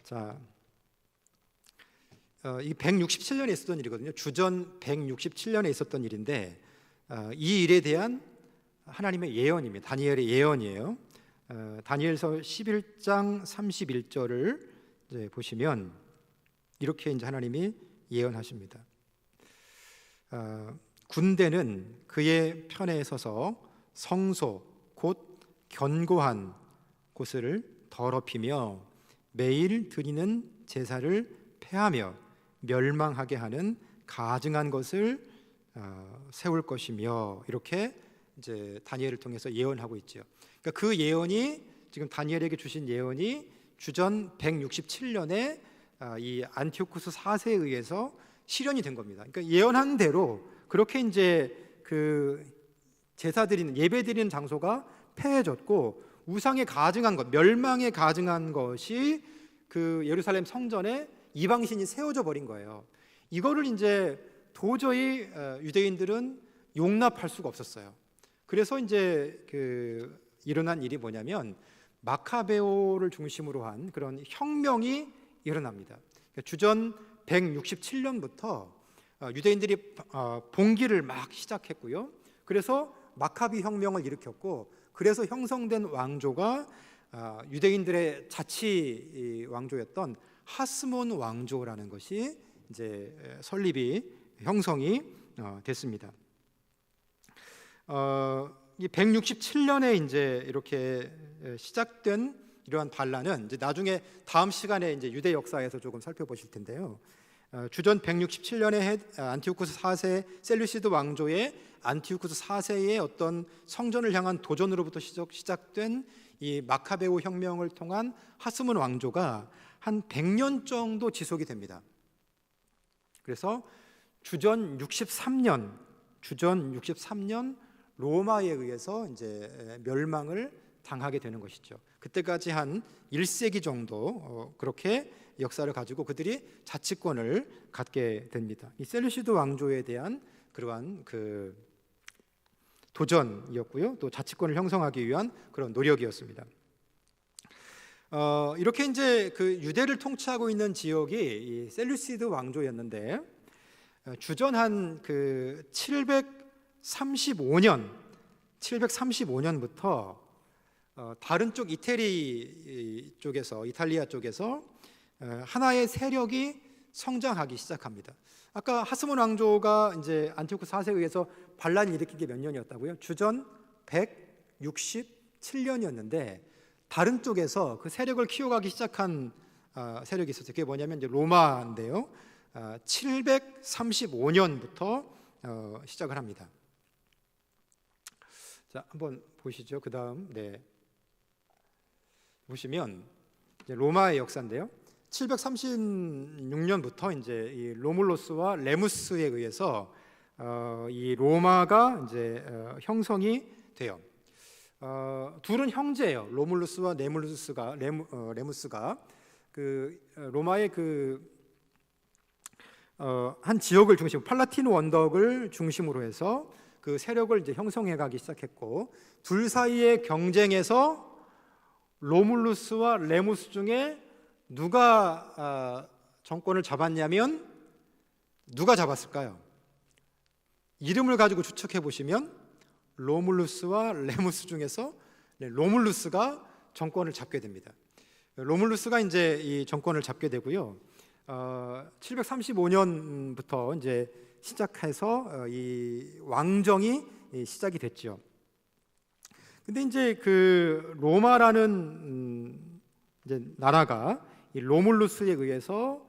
Speaker 1: 자, 이 167년에 있었던 일이거든요. 주전 167년에 있었던 일인데 이 일에 대한 하나님의 예언입니다. 다니엘의 예언이에요. 다니엘서 11장 31절을 이제 보시면 이렇게 이제 하나님이 예언하십니다. 군대는 그의 편에 서서 성소 곧 견고한 곳을 더럽히며 매일 드리는 제사를 폐하며 멸망하게 하는 가증한 것을 세울 것이며 이렇게 이제 다니엘을 통해서 예언하고 있죠. 그러니까 그 예언이 지금 다니엘에게 주신 예언이 주전 167년에 이 안티오쿠스 4세에 의해서 실현이 된 겁니다. 그러니까 예언한 대로 그렇게 이제 제사 드리는 예배 드리는 장소가 폐해졌고 우상에 가증한 것, 멸망에 가증한 것이 예루살렘 성전에 이방신이 세워져 버린 거예요. 이거를 이제 도저히 유대인들은 용납할 수가 없었어요. 그래서 이제 일어난 일이 뭐냐면 마카베오를 중심으로 한 그런 혁명이 일어납니다. 주전 167년부터 유대인들이 봉기를 막 시작했고요. 그래서 마카비 혁명을 일으켰고 그래서 형성된 왕조가 유대인들의 자치 왕조였던 하스몬 왕조라는 것이 이제 형성이 됐습니다. 이 167년에 이제 이렇게 시작된 이러한 반란은 이제 나중에 다음 시간에 이제 유대 역사에서 조금 살펴보실 텐데요. 주전 167년에 안티오쿠스 4세 셀루시드 왕조의 안티오쿠스 4세의 어떤 성전을 향한 도전으로부터 시작된 이 마카베오 혁명을 통한 하스몬 왕조가 한 100년 정도 지속이 됩니다. 그래서 주전 63년 로마에 의해서 이제 멸망을 당하게 되는 것이죠. 그때까지 한 1세기 정도 그렇게 역사를 가지고 그들이 자치권을 갖게 됩니다. 이 셀루시드 왕조에 대한 그러한 그 도전이었고요, 또 자치권을 형성하기 위한 그런 노력이었습니다. 이렇게 이제 그 유대를 통치하고 있는 지역이 이 셀루시드 왕조였는데 주전 한 그 735년부터 다른 쪽 이탈리아 쪽에서 하나의 세력이 성장하기 시작합니다. 아까 하스몬 왕조가 이제 안티오쿠 4세에 의해서 반란을 일으킨 게 몇 년이었다고요? 주전 167년이었는데 다른 쪽에서 그 세력을 키워가기 시작한 세력이 있었어요. 그게 뭐냐면 이제 로마인데요. 735년부터 시작을 합니다. 자, 한번 보시죠. 그 다음, 보시면 이제 로마의 역사인데요. 736년부터 이제 이 로물루스와 레무스에 의해서 이 로마가 이제 형성이 돼요. 둘은 형제예요. 로물루스와 레무스가 그 로마의 한 지역을 중심으로 팔라틴 원덕을 중심으로 해서 그 세력을 이제 형성해가기 시작했고, 둘 사이의 경쟁에서 로물루스와 레무스 중에 누가 정권을 잡았냐면 누가 잡았을까요? 이름을 가지고 추측해 보시면 로물루스와 레무스 중에서 로물루스가 정권을 잡게 됩니다. 로물루스가 이제 이 정권을 잡게 되고요. 735년부터 이제 시작해서 이 왕정이 시작이 됐죠. 근데 이제 그 로마라는 이제 나라가 이 로물루스에 의해서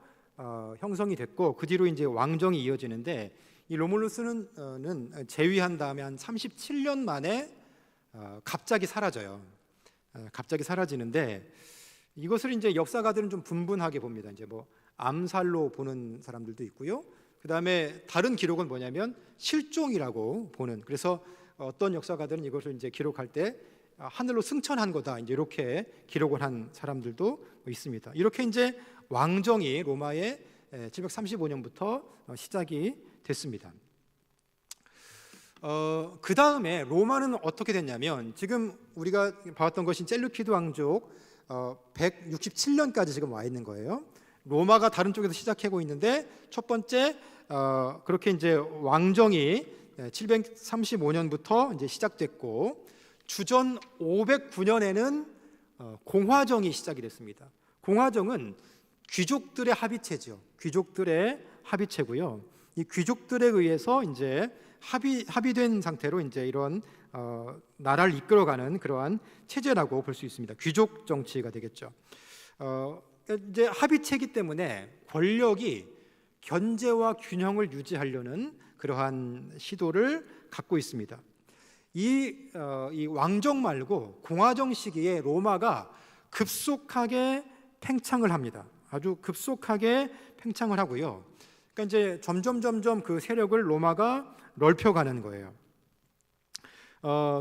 Speaker 1: 형성이 됐고, 그 뒤로 이제 왕정이 이어지는데, 이 로물루스는 재위한 다음에 한 37년 만에 갑자기 사라져요. 갑자기 사라지는데, 이것을 이제 역사가들은 좀 분분하게 봅니다. 이제 뭐 암살로 보는 사람들도 있고요. 그 다음에 다른 기록은 뭐냐면 실종이라고 보는. 그래서 어떤 역사가들은 이것을 이제 기록할 때 하늘로 승천한 거다, 이제 이렇게 기록을 한 사람들도 있습니다. 이렇게 이제 왕정이 로마에 735년부터 시작이 됐습니다. 그 다음에 로마는 어떻게 됐냐면, 지금 우리가 봐왔던 것이 셀루키드 왕족 167년까지 지금 와 있는 거예요. 로마가 다른 쪽에서 시작하고 있는데, 첫 번째 그렇게 이제 왕정이 735년부터 이제 시작됐고, 주전 509년에는 공화정이 시작이 됐습니다. 공화정은 귀족들의 합의체죠. 귀족들의 합의체고요. 이 귀족들에 의해서 이제 합의된 상태로 이제 이런 나라를 이끌어가는 그러한 체제라고 볼 수 있습니다. 귀족 정치가 되겠죠. 이제 합의체이기 때문에 권력이 견제와 균형을 유지하려는 그러한 시도를 갖고 있습니다. 이 왕정 말고 공화정 시기에 로마가 급속하게 팽창을 합니다. 아주 급속하게 팽창을 하고요. 그러니까 이제 점점 그 세력을 로마가 넓혀가는 거예요.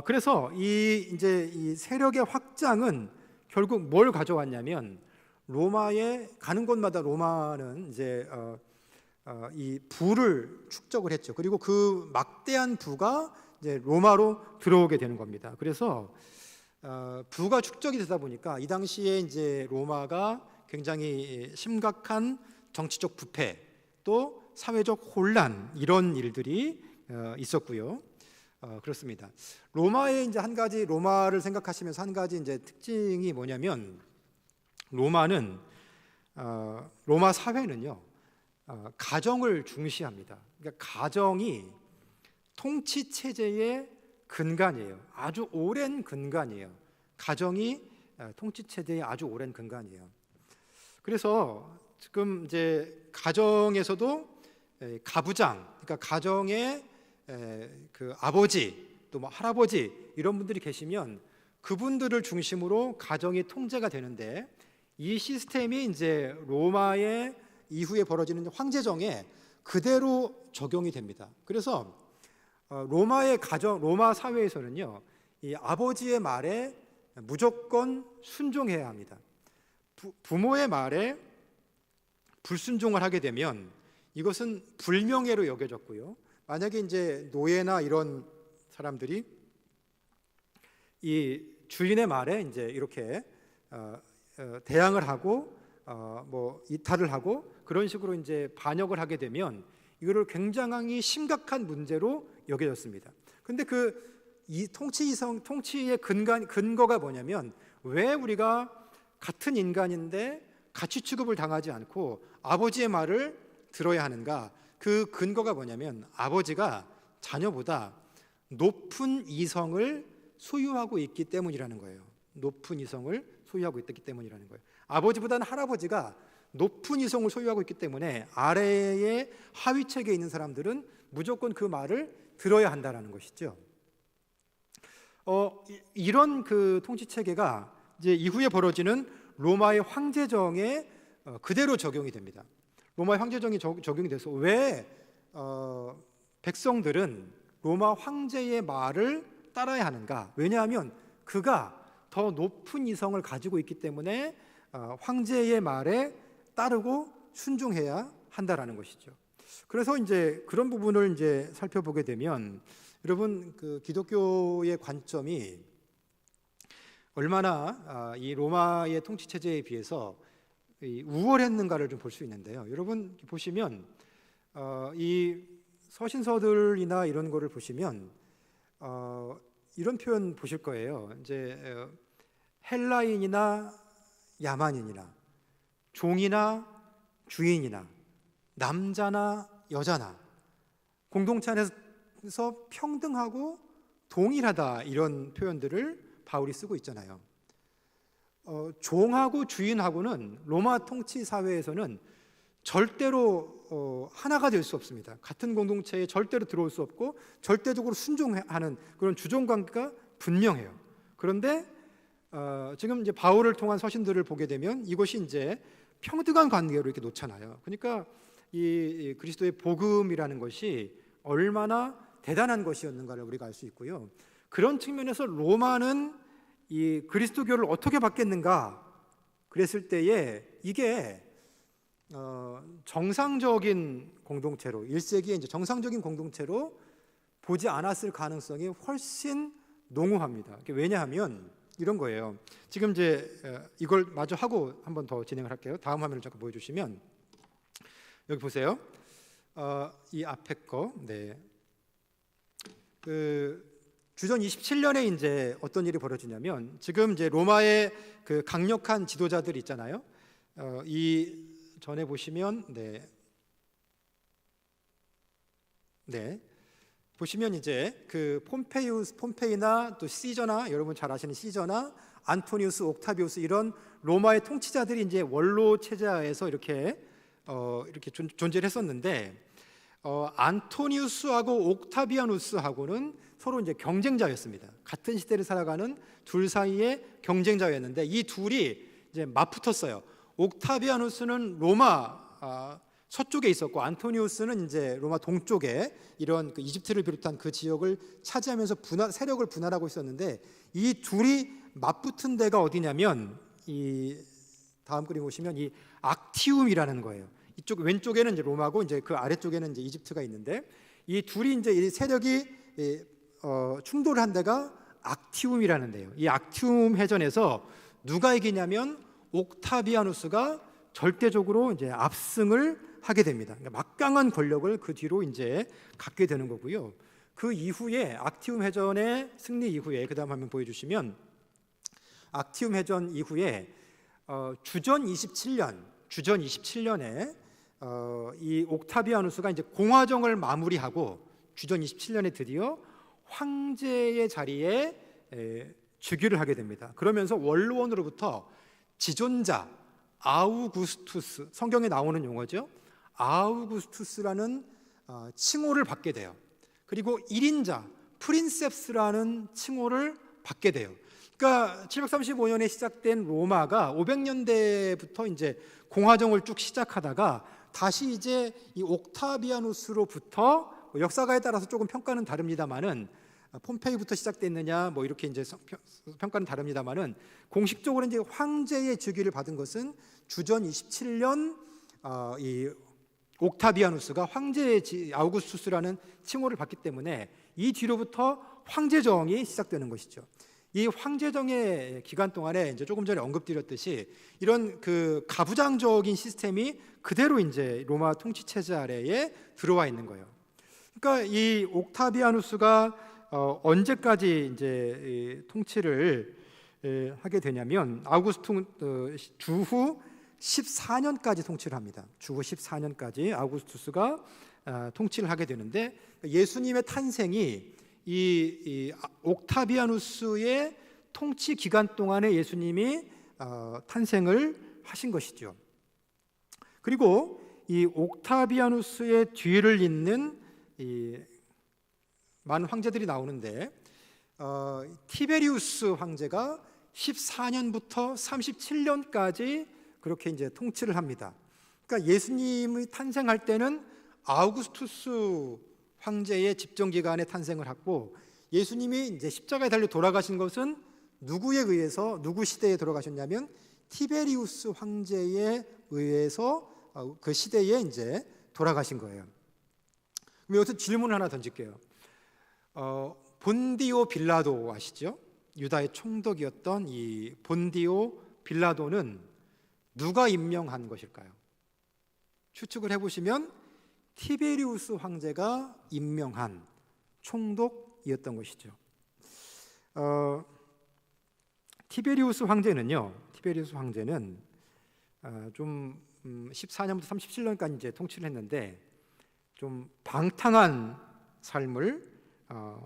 Speaker 1: 그래서 이 세력의 확장은 결국 뭘 가져왔냐면, 로마에 가는 곳마다 로마는 이제 이 부를 축적을 했죠. 그리고 그 막대한 부가 이제 로마로 들어오게 되는 겁니다. 그래서 부가 축적이 되다 보니까 이 당시에 이제 로마가 굉장히 심각한 정치적 부패, 또 사회적 혼란, 이런 일들이 있었고요. 그렇습니다. 로마의 이제 한 가지, 로마를 생각하시면서 한 가지 이제 특징이 뭐냐면, 로마는 로마 사회는요, 가정을 중시합니다. 그러니까 가정이 통치 체제의 근간이에요. 아주 오랜 근간이에요. 가정이 통치 체제의 아주 오랜 근간이에요. 그래서 지금 이제 가정에서도 가부장, 그러니까 가정의 그 아버지, 또 뭐 할아버지, 이런 분들이 계시면 그분들을 중심으로 가정이 통제가 되는데, 이 시스템이 이제 로마의 이후에 벌어지는 황제정에 그대로 적용이 됩니다. 그래서 로마의 가정, 로마 사회에서는요, 이 아버지의 말에 무조건 순종해야 합니다. 부모의 말에 불순종을 하게 되면 이것은 불명예로 여겨졌고요. 만약에 이제 노예나 이런 사람들이 이 주인의 말에 이제 이렇게 대항을 하고 뭐 이탈을 하고 그런 식으로 이제 반역을 하게 되면 이거를 굉장히 심각한 문제로 여겨졌습니다. 근데 이 통치의 근거가 뭐냐면, 왜 우리가 같은 인간인데 가치 취급을 당하지 않고 아버지의 말을 들어야 하는가? 그 근거가 뭐냐면, 아버지가 자녀보다 높은 이성을 소유하고 있기 때문이라는 거예요. 높은 이성을 소유하고 있기 때문이라는 거예요. 아버지보다는 할아버지가 높은 이성을 소유하고 있기 때문에 아래의 하위 체계에 있는 사람들은 무조건 그 말을 들어야 한다라는 것이죠. 이런 그 통치 체계가 이제 이후에 벌어지는 로마의 황제정에 그대로 적용이 됩니다. 로마의 황제정이 적용이 돼서 왜 백성들은 로마 황제의 말을 따라야 하는가? 왜냐하면 그가 더 높은 이성을 가지고 있기 때문에 황제의 말에 따르고 순종해야 한다라는 것이죠. 그래서 이제 그런 부분을 이제 살펴보게 되면, 여러분, 그 기독교의 관점이 얼마나 이 로마의 통치 체제에 비해서 우월했는가를 좀 볼 수 있는데요. 여러분 보시면 이 서신서들이나 이런 거를 보시면 이런 표현 보실 거예요. 이제 헬라인이나 야만인이나 종이나 주인이나 남자나 여자나 공동체 안에서 평등하고 동일하다, 이런 표현들을 바울이 쓰고 있잖아요. 종하고 주인하고는 로마 통치 사회에서는 절대로 하나가 될 수 없습니다. 같은 공동체에 절대로 들어올 수 없고 절대적으로 순종하는 그런 주종관계가 분명해요. 그런데 지금 이제 바울을 통한 서신들을 보게 되면 이것이 이제 평등한 관계로 이렇게 놓잖아요. 그러니까 이 그리스도의 복음이라는 것이 얼마나 대단한 것이었는가를 우리가 알 수 있고요. 그런 측면에서 로마는 이 그리스도교를 어떻게 받겠는가 그랬을 때에 이게 정상적인 공동체로, 1세기에 이제 정상적인 공동체로 보지 않았을 가능성이 훨씬 농후합니다. 왜냐하면 이런 거예요. 지금 이제 이걸 마저 하고 한번 더 진행을 할게요. 다음 화면을 잠깐 보여주시면, 여기 보세요. 이 앞에 거, 네. 주전 27년에 이제 어떤 일이 벌어지냐면, 지금 이제 로마의 그 강력한 지도자들 있잖아요. 이 전에 보시면, 네, 보시면 이제 그 폼페이나 또 시저나, 여러분 잘 아시는 시저나, 안토니우스, 옥타비우스, 이런 로마의 통치자들이 이제 원로 체제하에서 이렇게 존재를 했었는데, 안토니우스하고 옥타비아누스하고는 서로 이제 경쟁자였습니다. 같은 시대를 살아가는 둘 사이의 경쟁자였는데 이 둘이 이제 맞붙었어요. 옥타비아누스는 로마 서쪽에 있었고, 안토니우스는 이제 로마 동쪽에 이런 그 이집트를 비롯한 그 지역을 차지하면서 세력을 분할하고 있었는데, 이 둘이 맞붙은 데가 어디냐면, 이 다음 그림 보시면 이 악티움이라는 거예요. 이쪽 왼쪽에는 이제 로마고 이제 그 아래쪽에는 이제 이집트가 있는데, 이 둘이 이제 이 세력이 충돌을 한 데가 악티움이라는 데요. 이 악티움 해전에서 누가 이기냐면 옥타비아누스가 절대적으로 이제 압승을 하게 됩니다. 그러니까 막강한 권력을 그 뒤로 이제 갖게 되는 거고요. 그 이후에 악티움 해전의 승리 이후에, 그다음 한번 보여주시면, 악티움 해전 이후에 주전 27년에 이 옥타비아누스가 이제 공화정을 마무리하고 주전 27년에 드디어 황제의 자리에 즉위를 하게 됩니다. 그러면서 원로원으로부터 지존자 아우구스투스, 성경에 나오는 용어죠. 아우구스투스라는 칭호를 받게 돼요. 그리고 1인자 프린셉스라는 칭호를 받게 돼요. 그러니까 735년에 시작된 로마가 500년대부터 이제 공화정을 쭉 시작하다가 다시 이제 이 옥타비아누스로부터 역사가에 따라서 조금 평가는 다릅니다만은 폼페이부터 시작됐느냐 뭐 이렇게 이제 평가는 다릅니다만은 공식적으로 이제 황제의 즉위를 받은 것은 주전 27년 이 옥타비아누스가 황제의 아우구스투스라는 칭호를 받기 때문에 이 뒤로부터 황제정이 시작되는 것이죠. 이 황제정의 기간 동안에 이제 조금 전에 언급드렸듯이 이런 그 가부장적인 시스템이 그대로 이제 로마 통치 체제 아래에 들어와 있는 거예요. 그러니까 이 옥타비아누스가 언제까지 이제 통치를 하게 되냐면 주후 14년까지 통치를 합니다. 주후 14년까지 아우구스투스가 통치를 하게 되는데 예수님의 탄생이 이 옥타비아누스의 통치 기간 동안에 예수님이 탄생을 하신 것이죠. 그리고 이 옥타비아누스의 뒤를 잇는 이 많은 황제들이 나오는데 티베리우스 황제가 14년부터 37년까지 그렇게 이제 통치를 합니다. 그러니까 예수님이 탄생할 때는 아우구스투스 황제의 집정 기간에 탄생을 했고 예수님이 이제 십자가에 달려 돌아가신 것은 누구에 의해서 누구 시대에 돌아가셨냐면 티베리우스 황제에 의해서 그 시대에 이제 돌아가신 거예요. 그럼 여기서 질문을 하나 던질게요. 본디오 빌라도 아시죠? 유다의 총독이었던 이 본디오 빌라도는 누가 임명한 것일까요? 추측을 해보시면 티베리우스 황제가 임명한 총독이었던 것이죠. 티베리우스 황제는 좀 14년부터 37년까지 이제 통치를 했는데 좀 방탕한 삶을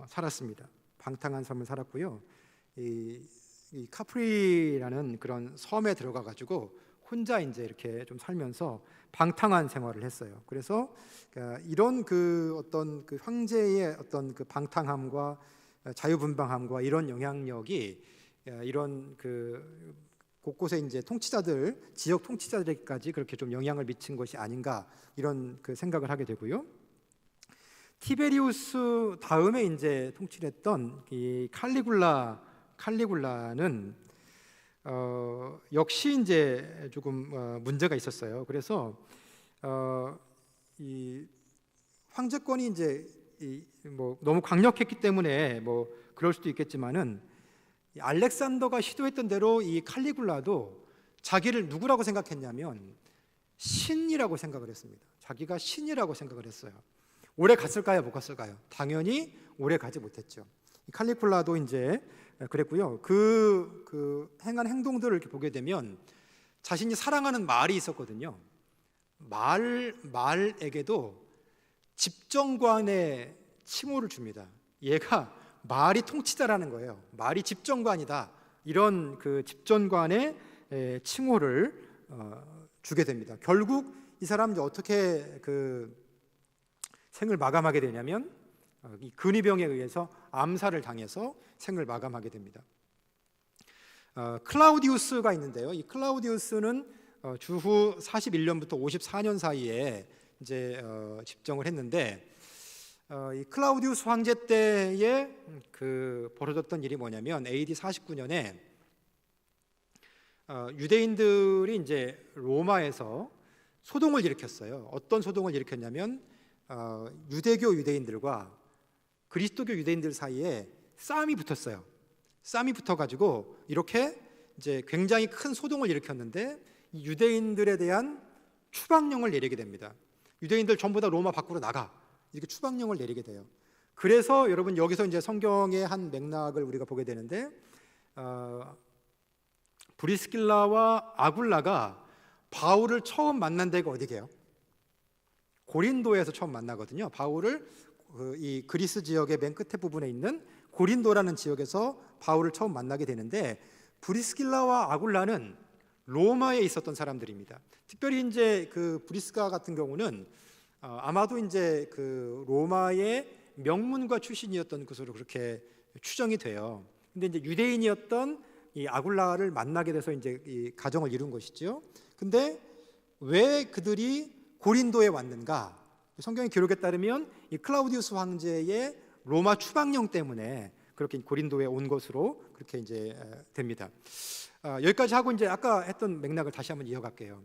Speaker 1: 살았습니다. 방탕한 삶을 살았고요. 이 카프리라는 그런 섬에 들어가 가지고 혼자 이제 이렇게 좀 살면서 방탕한 생활을 했어요. 그래서 이런 그 어떤 그 황제의 어떤 그 방탕함과 자유분방함과 이런 영향력이 이런 그 곳곳에 이제 통치자들, 지역 통치자들에게까지 그렇게 좀 영향을 미친 것이 아닌가 이런 그 생각을 하게 되고요. 티베리우스 다음에 이제 통치를 했던 이 칼리굴라는 역시 이제 조금 문제가 있었어요. 그래서 이 황제권이 이제 뭐 너무 강력했기 때문에 뭐 그럴 수도 있겠지만은 알렉산더가 시도했던 대로 이 칼리굴라도 자기를 누구라고 생각했냐면 신이라고 생각을 했습니다. 자기가 신이라고 생각을 했어요. 오래 갔을까요? 못 갔을까요? 당연히 오래 가지 못했죠. 칼리굴라도 이제 그랬고요. 그 행한 행동들을 이렇게 보게 되면 자신이 사랑하는 말이 있었거든요. 말에게도 집정관의 칭호를 줍니다. 얘가 말이 통치자라는 거예요. 말이 집정관이다. 이런 그 집정관의 칭호를 주게 됩니다. 결국 이 사람이 어떻게 그 생을 마감하게 되냐면 이 근위병에 의해서 암살을 당해서 생을 마감하게 됩니다. 클라우디우스가 있는데요. 이 클라우디우스는 주후 41년부터 54년 사이에 이제 집정을 했는데 이 클라우디우스 황제 때에 그 벌어졌던 일이 뭐냐면 AD 49년에 유대인들이 이제 로마에서 소동을 일으켰어요. 어떤 소동을 일으켰냐면 유대교 유대인들과 그리스도교 유대인들 사이에 싸움이 붙었어요. 싸움이 붙어가지고 이렇게 이제 굉장히 큰 소동을 일으켰는데 이 유대인들에 대한 추방령을 내리게 됩니다. 유대인들 전부 다 로마 밖으로 나가 이렇게 추방령을 내리게 돼요. 그래서 여러분 여기서 이제 성경의 한 맥락을 우리가 보게 되는데 브리스길라와 아굴라가 바울을 처음 만난 데가 어디게요? 고린도에서 처음 만나거든요. 바울을 이 그리스 지역의 맨 끝에 부분에 있는 고린도라는 지역에서 바울을 처음 만나게 되는데 브리스길라와 아굴라는 로마에 있었던 사람들입니다. 특별히 이제 그 브리스가 같은 경우는 아마도 이제 그 로마의 명문가 출신이었던 것으로 그렇게 추정이 돼요. 근데 이제 유대인이었던 이 아굴라를 만나게 돼서 이제 이 가정을 이룬 것이죠. 근데 왜 그들이 고린도에 왔는가? 성경의 기록에 따르면 이 클라우디우스 황제의 로마 추방령 때문에 그렇게 고린도에 온 것으로 그렇게 이제 됩니다. 여기까지 하고 이제 아까 했던 맥락을 다시 한번 이어갈게요.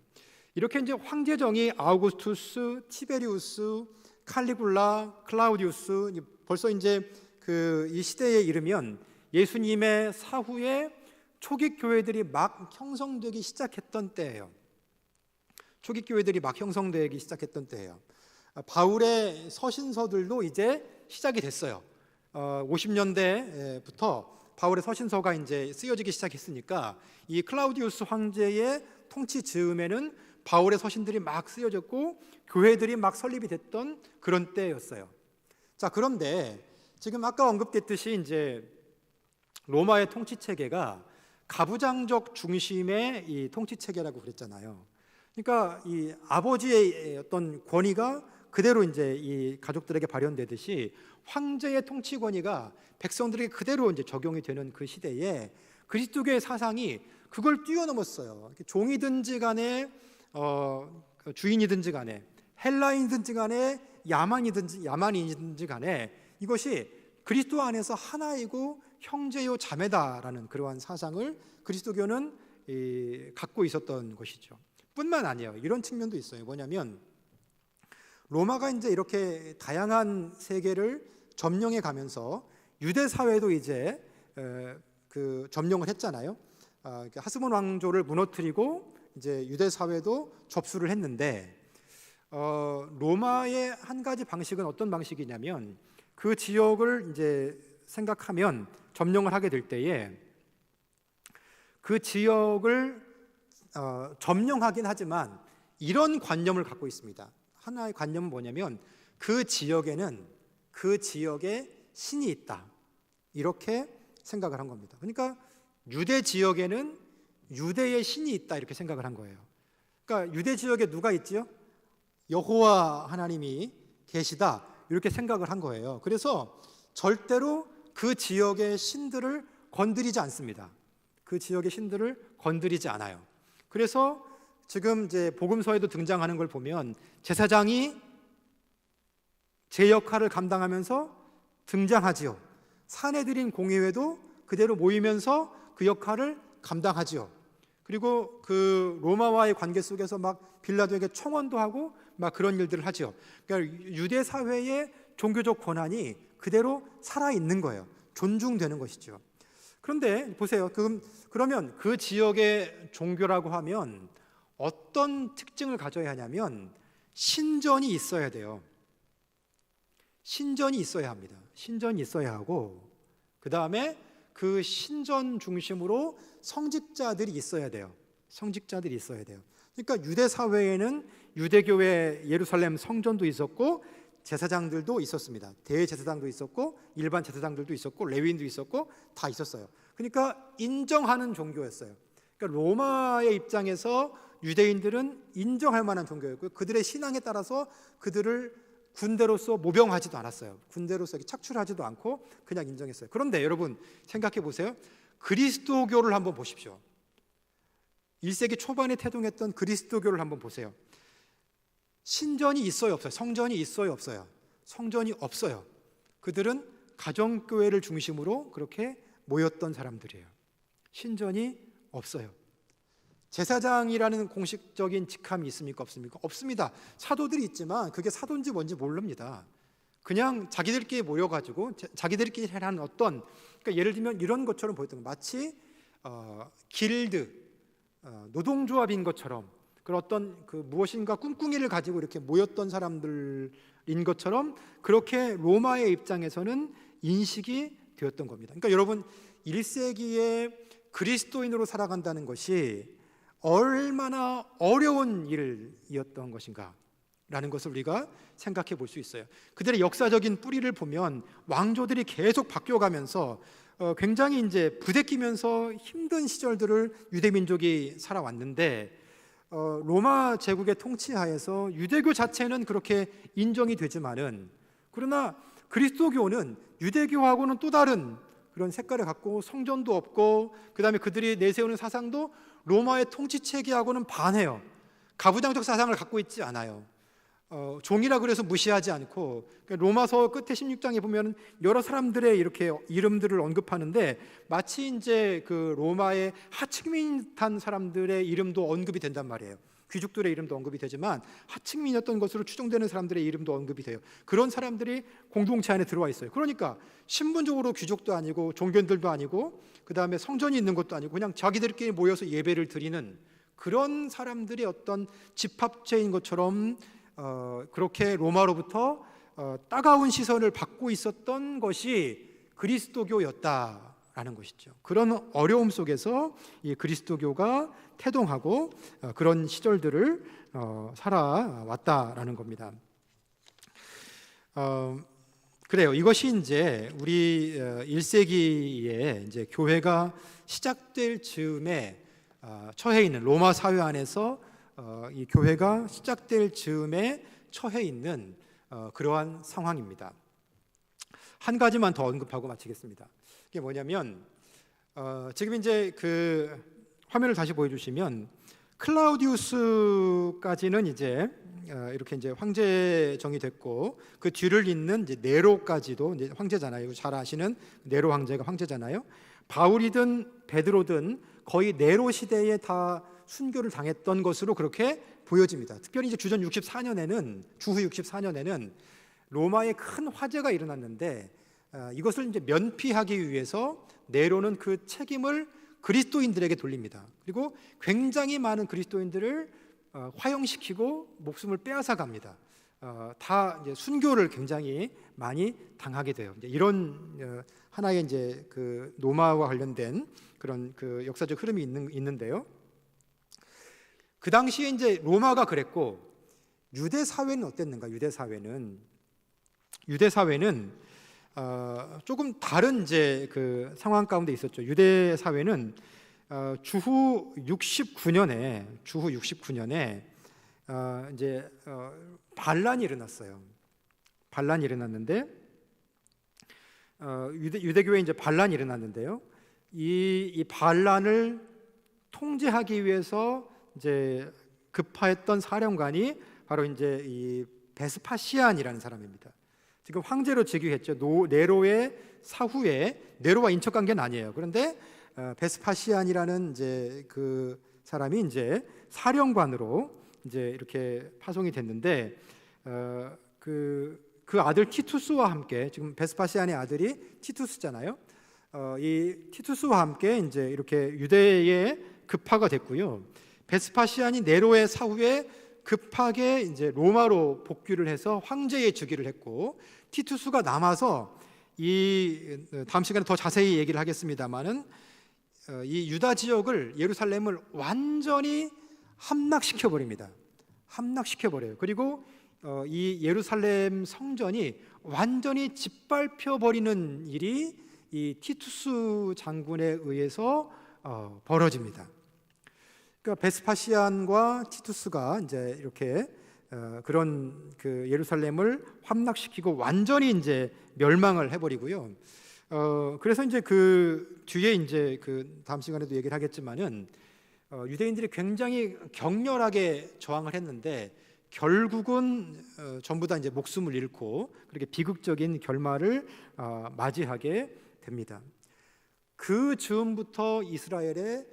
Speaker 1: 이렇게 이제 황제정이 아우구스투스, 티베리우스, 칼리굴라, 클라우디우스, 벌써 이제 그 이 시대에 이르면 예수님의 사후에 초기 교회들이 막 형성되기 시작했던 때예요. 초기 교회들이 막 형성되기 시작했던 때예요. 바울의 서신서들도 이제 시작이 됐어요. 50년대부터 바울의 서신서가 이제 쓰여지기 시작했으니까 이 클라우디우스 황제의 통치 즈음에는 바울의 서신들이 막 쓰여졌고 교회들이 막 설립이 됐던 그런 때였어요. 자, 그런데 지금 아까 언급됐듯이 이제 로마의 통치 체계가 가부장적 중심의 이 통치 체계라고 그랬잖아요. 그러니까 이 아버지의 어떤 권위가 그대로 이제 이 가족들에게 발현되듯이 황제의 통치 권위가 백성들에게 그대로 이제 적용이 되는 그 시대에 그리스도교의 사상이 그걸 뛰어넘었어요. 종이든지 간에 주인이든지 간에 헬라인이든지 간에 야만인이든지 간에 이것이 그리스도 안에서 하나이고 형제요 자매다라는 그러한 사상을 그리스도교는 갖고 있었던 것이죠. 뿐만 아니에요. 이런 측면도 있어요. 뭐냐면 로마가 이제 이렇게 다양한 세계를 점령해 가면서 유대 사회도 이제 그 점령을 했잖아요. 하스몬 왕조를 무너뜨리고 이제 유대 사회도 접수를 했는데 로마의 한 가지 방식은 어떤 방식이냐면 그 지역을 이제 생각하면 점령을 하게 될 때에 그 지역을 점령하긴 하지만 이런 관념을 갖고 있습니다. 하나의 관념은 뭐냐면 그 지역에는 그 지역에 신이 있다, 이렇게 생각을 한 겁니다. 그러니까 유대 지역에는 유대의 신이 있다, 이렇게 생각을 한 거예요. 그러니까 유대 지역에 누가 있지요? 여호와 하나님이 계시다, 이렇게 생각을 한 거예요. 그래서 절대로 그 지역의 신들을 건드리지 않습니다. 그 지역의 신들을 건드리지 않아요. 그래서 지금 이제 복음서에도 등장하는 걸 보면 제사장이 제 역할을 감당하면서 등장하지요. 사내들인 공회회도 그대로 모이면서 그 역할을 감당하지요. 그리고 그 로마와의 관계 속에서 막 빌라도에게 청원도 하고 막 그런 일들을 하죠. 그러니까 유대 사회의 종교적 권한이 그대로 살아 있는 거예요. 존중되는 것이죠. 그런데 보세요. 그러면 그 지역의 종교라고 하면 어떤 특징을 가져야 하냐면 신전이 있어야 돼요. 신전이 있어야 합니다. 신전이 있어야 하고 그 다음에 그 신전 중심으로 성직자들이 있어야 돼요. 성직자들이 있어야 돼요. 그러니까 유대 사회에는 유대교회 예루살렘 성전도 있었고 제사장들도 있었습니다. 대제사장도 있었고 일반 제사장들도 있었고 레위인도 있었고 다 있었어요. 그러니까 인정하는 종교였어요. 그러니까 로마의 입장에서 유대인들은 인정할 만한 종교였고요. 그들의 신앙에 따라서 그들을 군대로서 모병하지도 않았어요. 군대로서 착출하지도 않고 그냥 인정했어요. 그런데 여러분 생각해 보세요. 그리스도교를 한번 보십시오. 1세기 초반에 태동했던 그리스도교를 한번 보세요. 신전이 있어요, 없어요? 성전이 있어요, 없어요? 성전이 없어요. 그들은 가정교회를 중심으로 그렇게 모였던 사람들이에요. 신전이 없어요. 제사장이라는 공식적인 직함이 있습니까, 없습니까? 없습니다. 사도들이 있지만 그게 사도인지 뭔지 모릅니다. 그냥 자기들끼리 모여가지고 자기들끼리 하는 어떤, 그러니까 예를 들면 이런 것처럼 보였던 거, 마치 길드, 노동조합인 것처럼 그런 어떤 그 무엇인가 꿍꿍이를 가지고 이렇게 모였던 사람들인 것처럼 그렇게 로마의 입장에서는 인식이 되었던 겁니다. 그러니까 여러분 1세기에 그리스도인으로 살아간다는 것이 얼마나 어려운 일이었던 것인가 라는 것을 우리가 생각해 볼 수 있어요. 그들의 역사적인 뿌리를 보면 왕조들이 계속 바뀌어가면서 굉장히 이제 부대끼면서 힘든 시절들을 유대민족이 살아왔는데 로마 제국의 통치하에서 유대교 자체는 그렇게 인정이 되지만은 그러나 그리스도교는 유대교하고는 또 다른 그런 색깔을 갖고 성전도 없고 그다음에 그들이 내세우는 사상도 로마의 통치 체계하고는 반해요. 가부장적 사상을 갖고 있지 않아요. 종이라 그래서 무시하지 않고, 그러니까 로마서 끝에 16장에 보면 여러 사람들의 이렇게 이름들을 언급하는데 마치 이제 그 로마의 하층민한 사람들의 이름도 언급이 된단 말이에요. 귀족들의 이름도 언급이 되지만 하층민이었던 것으로 추정되는 사람들의 이름도 언급이 돼요. 그런 사람들이 공동체 안에 들어와 있어요. 그러니까 신분적으로 귀족도 아니고 종견들도 아니고 그 다음에 성전이 있는 것도 아니고 그냥 자기들끼리 모여서 예배를 드리는 그런 사람들이 어떤 집합체인 것처럼 그렇게 로마로부터 따가운 시선을 받고 있었던 것이 그리스도교였다라는 것이죠. 그런 어려움 속에서 이 그리스도교가 태동하고 그런 시절들을 살아왔다라는 겁니다. 그래요. 이것이 이제 우리 1세기에 이제 교회가 시작될 즈음에 처해 있는 로마 사회 안에서 이 교회가 시작될 즈음에 처해 있는 그러한 상황입니다. 한 가지만 더 언급하고 마치겠습니다. 이게 뭐냐면 지금 이제 그 화면을 다시 보여주시면 클라우디우스까지는 이제 이렇게 이제 황제정이 됐고 그 뒤를 잇는 이제 네로까지도 이제 황제잖아요. 잘 아시는 네로 황제가 황제잖아요. 바울이든 베드로든 거의 네로 시대에 다 순교를 당했던 것으로 그렇게 보여집니다. 특별히 이제 주후 64년에는 로마에 큰 화재가 일어났는데 이것을 이제 면피하기 위해서 네로는 그 책임을 그리스도인들에게 돌립니다. 그리고 굉장히 많은 그리스도인들을 화형시키고 목숨을 빼앗아 갑니다. 다 이제 순교를 굉장히 많이 당하게 돼요. 이제 이런 하나의 이제 그 로마와 관련된 그런 그 역사적 흐름이 있는데요. 그 당시에 이제 로마가 그랬고 유대 사회는 어땠는가? 유대 사회는 조금 다른 이제 그 상황 가운데 있었죠. 유대 사회는 주후 69년에 이제 반란이 일어났어요. 반란이 일어났는데 유대교에 이제 반란이 일어났는데요. 이 반란을 통제하기 위해서 이제 급파했던 사령관이 바로 이제 이 베스파시안이라는 사람입니다. 지금 황제로 즉위했죠. 네로의 사후에 네로와 인척 관계는 아니에요. 그런데 베스파시안이라는 이제 그 사람이 이제 사령관으로 이제 이렇게 파송이 됐는데 그 아들 티투스와 함께 지금 베스파시안의 아들이 티투스잖아요. 이 티투스와 함께 이제 이렇게 유대에 급파가 됐고요. 베스파시안이 네로의 사후에 급하게 이제 로마로 복귀를 해서 황제에 즉위를 했고 티투스가 남아서 이 다음 시간에 더 자세히 얘기를 하겠습니다만은 이 유다 지역을 예루살렘을 완전히 함락시켜 버립니다. 함락시켜 버려요. 그리고 이 예루살렘 성전이 완전히 짓밟혀 버리는 일이 이 티투스 장군에 의해서 벌어집니다. 그러니까 베스파시안과 티투스가 이제 이렇게 그런 그 예루살렘을 함락시키고 완전히 이제 멸망을 해버리고요. 그래서 이제 그 뒤에 이제 그 다음 시간에도 얘기를 하겠지만은 유대인들이 굉장히 격렬하게 저항을 했는데 결국은 전부 다 이제 목숨을 잃고 그렇게 비극적인 결말을 맞이하게 됩니다. 그 즈음부터 이스라엘에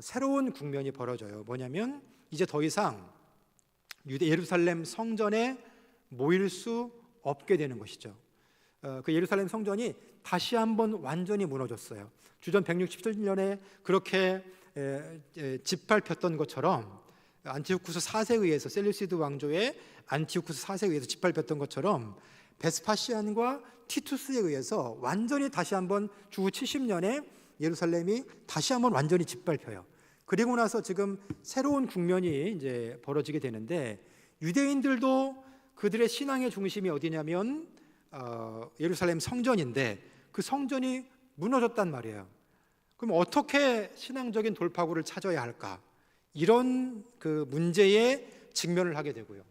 Speaker 1: 새로운 국면이 벌어져요. 뭐냐면 이제 더 이상 예루살렘 성전에 모일 수 없게 되는 것이죠. 그 예루살렘 성전이 다시 한번 완전히 무너졌어요. 주전 167년에 그렇게 짓밟혔던 것처럼 안티오쿠스 4세에 의해서 셀루시드 왕조의 안티오쿠스 4세에 의해서 짓밟혔던 것처럼 베스파시안과 티투스에 의해서 완전히 다시 한번 주후 70년에 예루살렘이 다시 한번 완전히 짓밟혀요. 그리고 나서 지금 새로운 국면이 이제 벌어지게 되는데 유대인들도 그들의 신앙의 중심이 어디냐면 예루살렘 성전인데 그 성전이 무너졌단 말이에요. 그럼 어떻게 신앙적인 돌파구를 찾아야 할까? 이런 그 문제에 직면을 하게 되고요.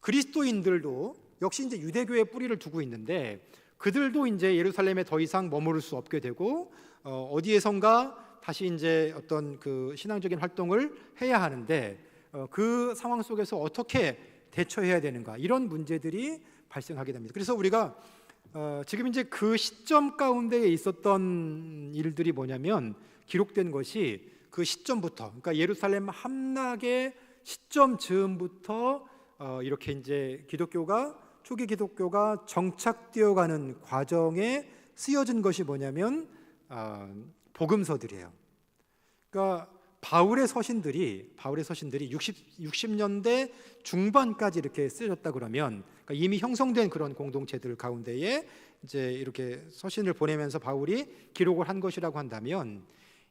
Speaker 1: 그리스도인들도 역시 이제 유대교의 뿌리를 두고 있는데 그들도 이제 예루살렘에 더 이상 머무를 수 없게 되고 어디에선가 다시 이제 어떤 그 신앙적인 활동을 해야 하는데 그 상황 속에서 어떻게 대처해야 되는가, 이런 문제들이 발생하게 됩니다. 그래서 우리가 지금 이제 그 시점 가운데에 있었던 일들이 뭐냐면, 기록된 것이 그 시점부터, 그러니까 예루살렘 함락의 시점 즈음부터 이렇게 이제 초기 기독교가 정착되어가는 과정에 쓰여진 것이 뭐냐면 복음서들이에요. 그러니까 바울의 서신들이 60년대 중반까지 이렇게 쓰여졌다 그러면, 그러니까 이미 형성된 그런 공동체들 가운데에 이제 이렇게 서신을 보내면서 바울이 기록을 한 것이라고 한다면,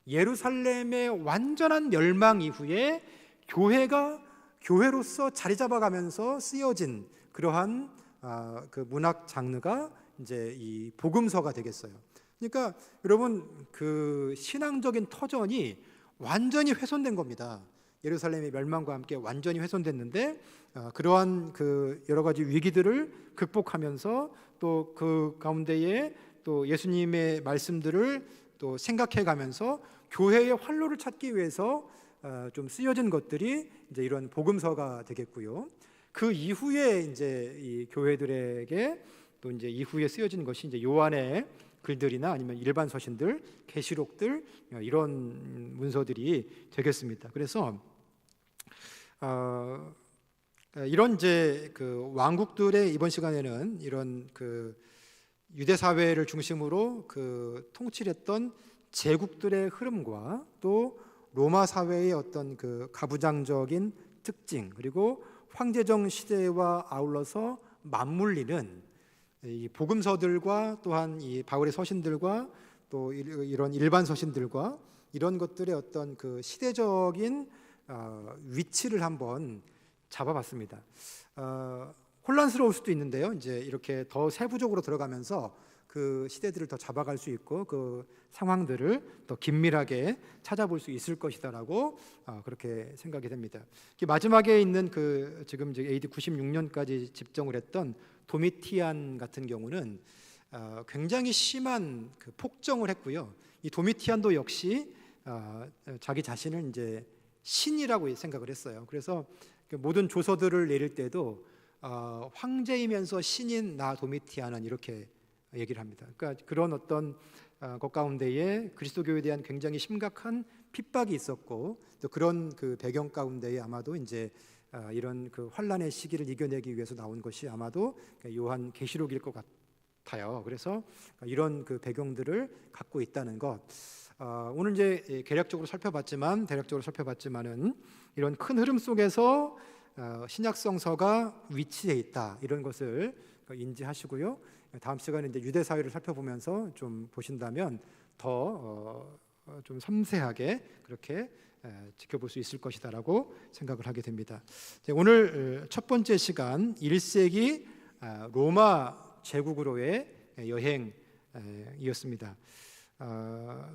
Speaker 1: 예루살렘의 완전한 멸망 이후에 교회가 교회로서 자리 잡아가면서 쓰여진 그러한 그 문학 장르가 이제 이 복음서가 되겠어요. 그러니까 여러분, 그 신앙적인 터전이 완전히 훼손된 겁니다. 예루살렘의 멸망과 함께 완전히 훼손됐는데, 그러한 그 여러 가지 위기들을 극복하면서 또 그 가운데에 또 예수님의 말씀들을 또 생각해가면서 교회의 활로를 찾기 위해서 좀 쓰여진 것들이 이제 이런 복음서가 되겠고요. 그 이후에 이제 이 교회들에게 또 이제 이후에 쓰여진 것이 이제 요한의 글들이나 아니면 일반 서신들, 계시록들, 이런 문서들이 되겠습니다. 그래서 이런 이제 그 왕국들의 이번 시간에는 이런 그 유대 사회를 중심으로 그 통치했던 제국들의 흐름과 또 로마 사회의 어떤 그 가부장적인 특징, 그리고 황제정 시대와 아울러서 맞물리는 이 복음서들과 또한 이 바울의 서신들과 또 이런 일반 서신들과 이런 것들의 어떤 그 시대적인 위치를 한번 잡아봤습니다. 혼란스러울 수도 있는데요. 이제 이렇게 더 세부적으로 들어가면서 그 시대들을 더 잡아갈 수 있고 그 상황들을 더 긴밀하게 찾아볼 수 있을 것이다라고 그렇게 생각이 됩니다. 마지막에 있는 그 지금 이제 AD 96년까지 집정을 했던 도미티안 같은 경우는 굉장히 심한 그 폭정을 했고요. 이 도미티안도 역시 자기 자신을 이제 신이라고 생각을 했어요. 그래서 모든 조서들을 내릴 때도 황제이면서 신인 나 도미티안은 이렇게 얘기를 합니다. 그러니까 그런 어떤 것 가운데에 그리스도교에 대한 굉장히 심각한 핍박이 있었고, 또 그런 그 배경 가운데에 아마도 이제 이런 그 환란의 시기를 이겨내기 위해서 나온 것이 아마도 요한 계시록일 것 같아요. 그래서 이런 그 배경들을 갖고 있다는 것. 오늘 이제 대략적으로 살펴봤지만은 이런 큰 흐름 속에서 신약 성서가 위치해 있다, 이런 것을 인지하시고요. 다음 시간에 이제 유대 사회를 살펴보면서 좀 보신다면 더 좀 섬세하게 그렇게 지켜볼 수 있을 것이다라고 생각을 하게 됩니다. 오늘 첫 번째 시간 1세기 로마 제국으로의 여행이었습니다.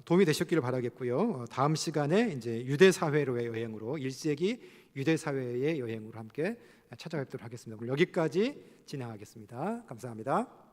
Speaker 1: 도움이 되셨기를 바라겠고요. 다음 시간에 이제 유대 사회로의 여행으로 1세기 유대 사회의 여행으로 함께 찾아뵙도록 하겠습니다. 오늘 여기까지 진행하겠습니다. 감사합니다.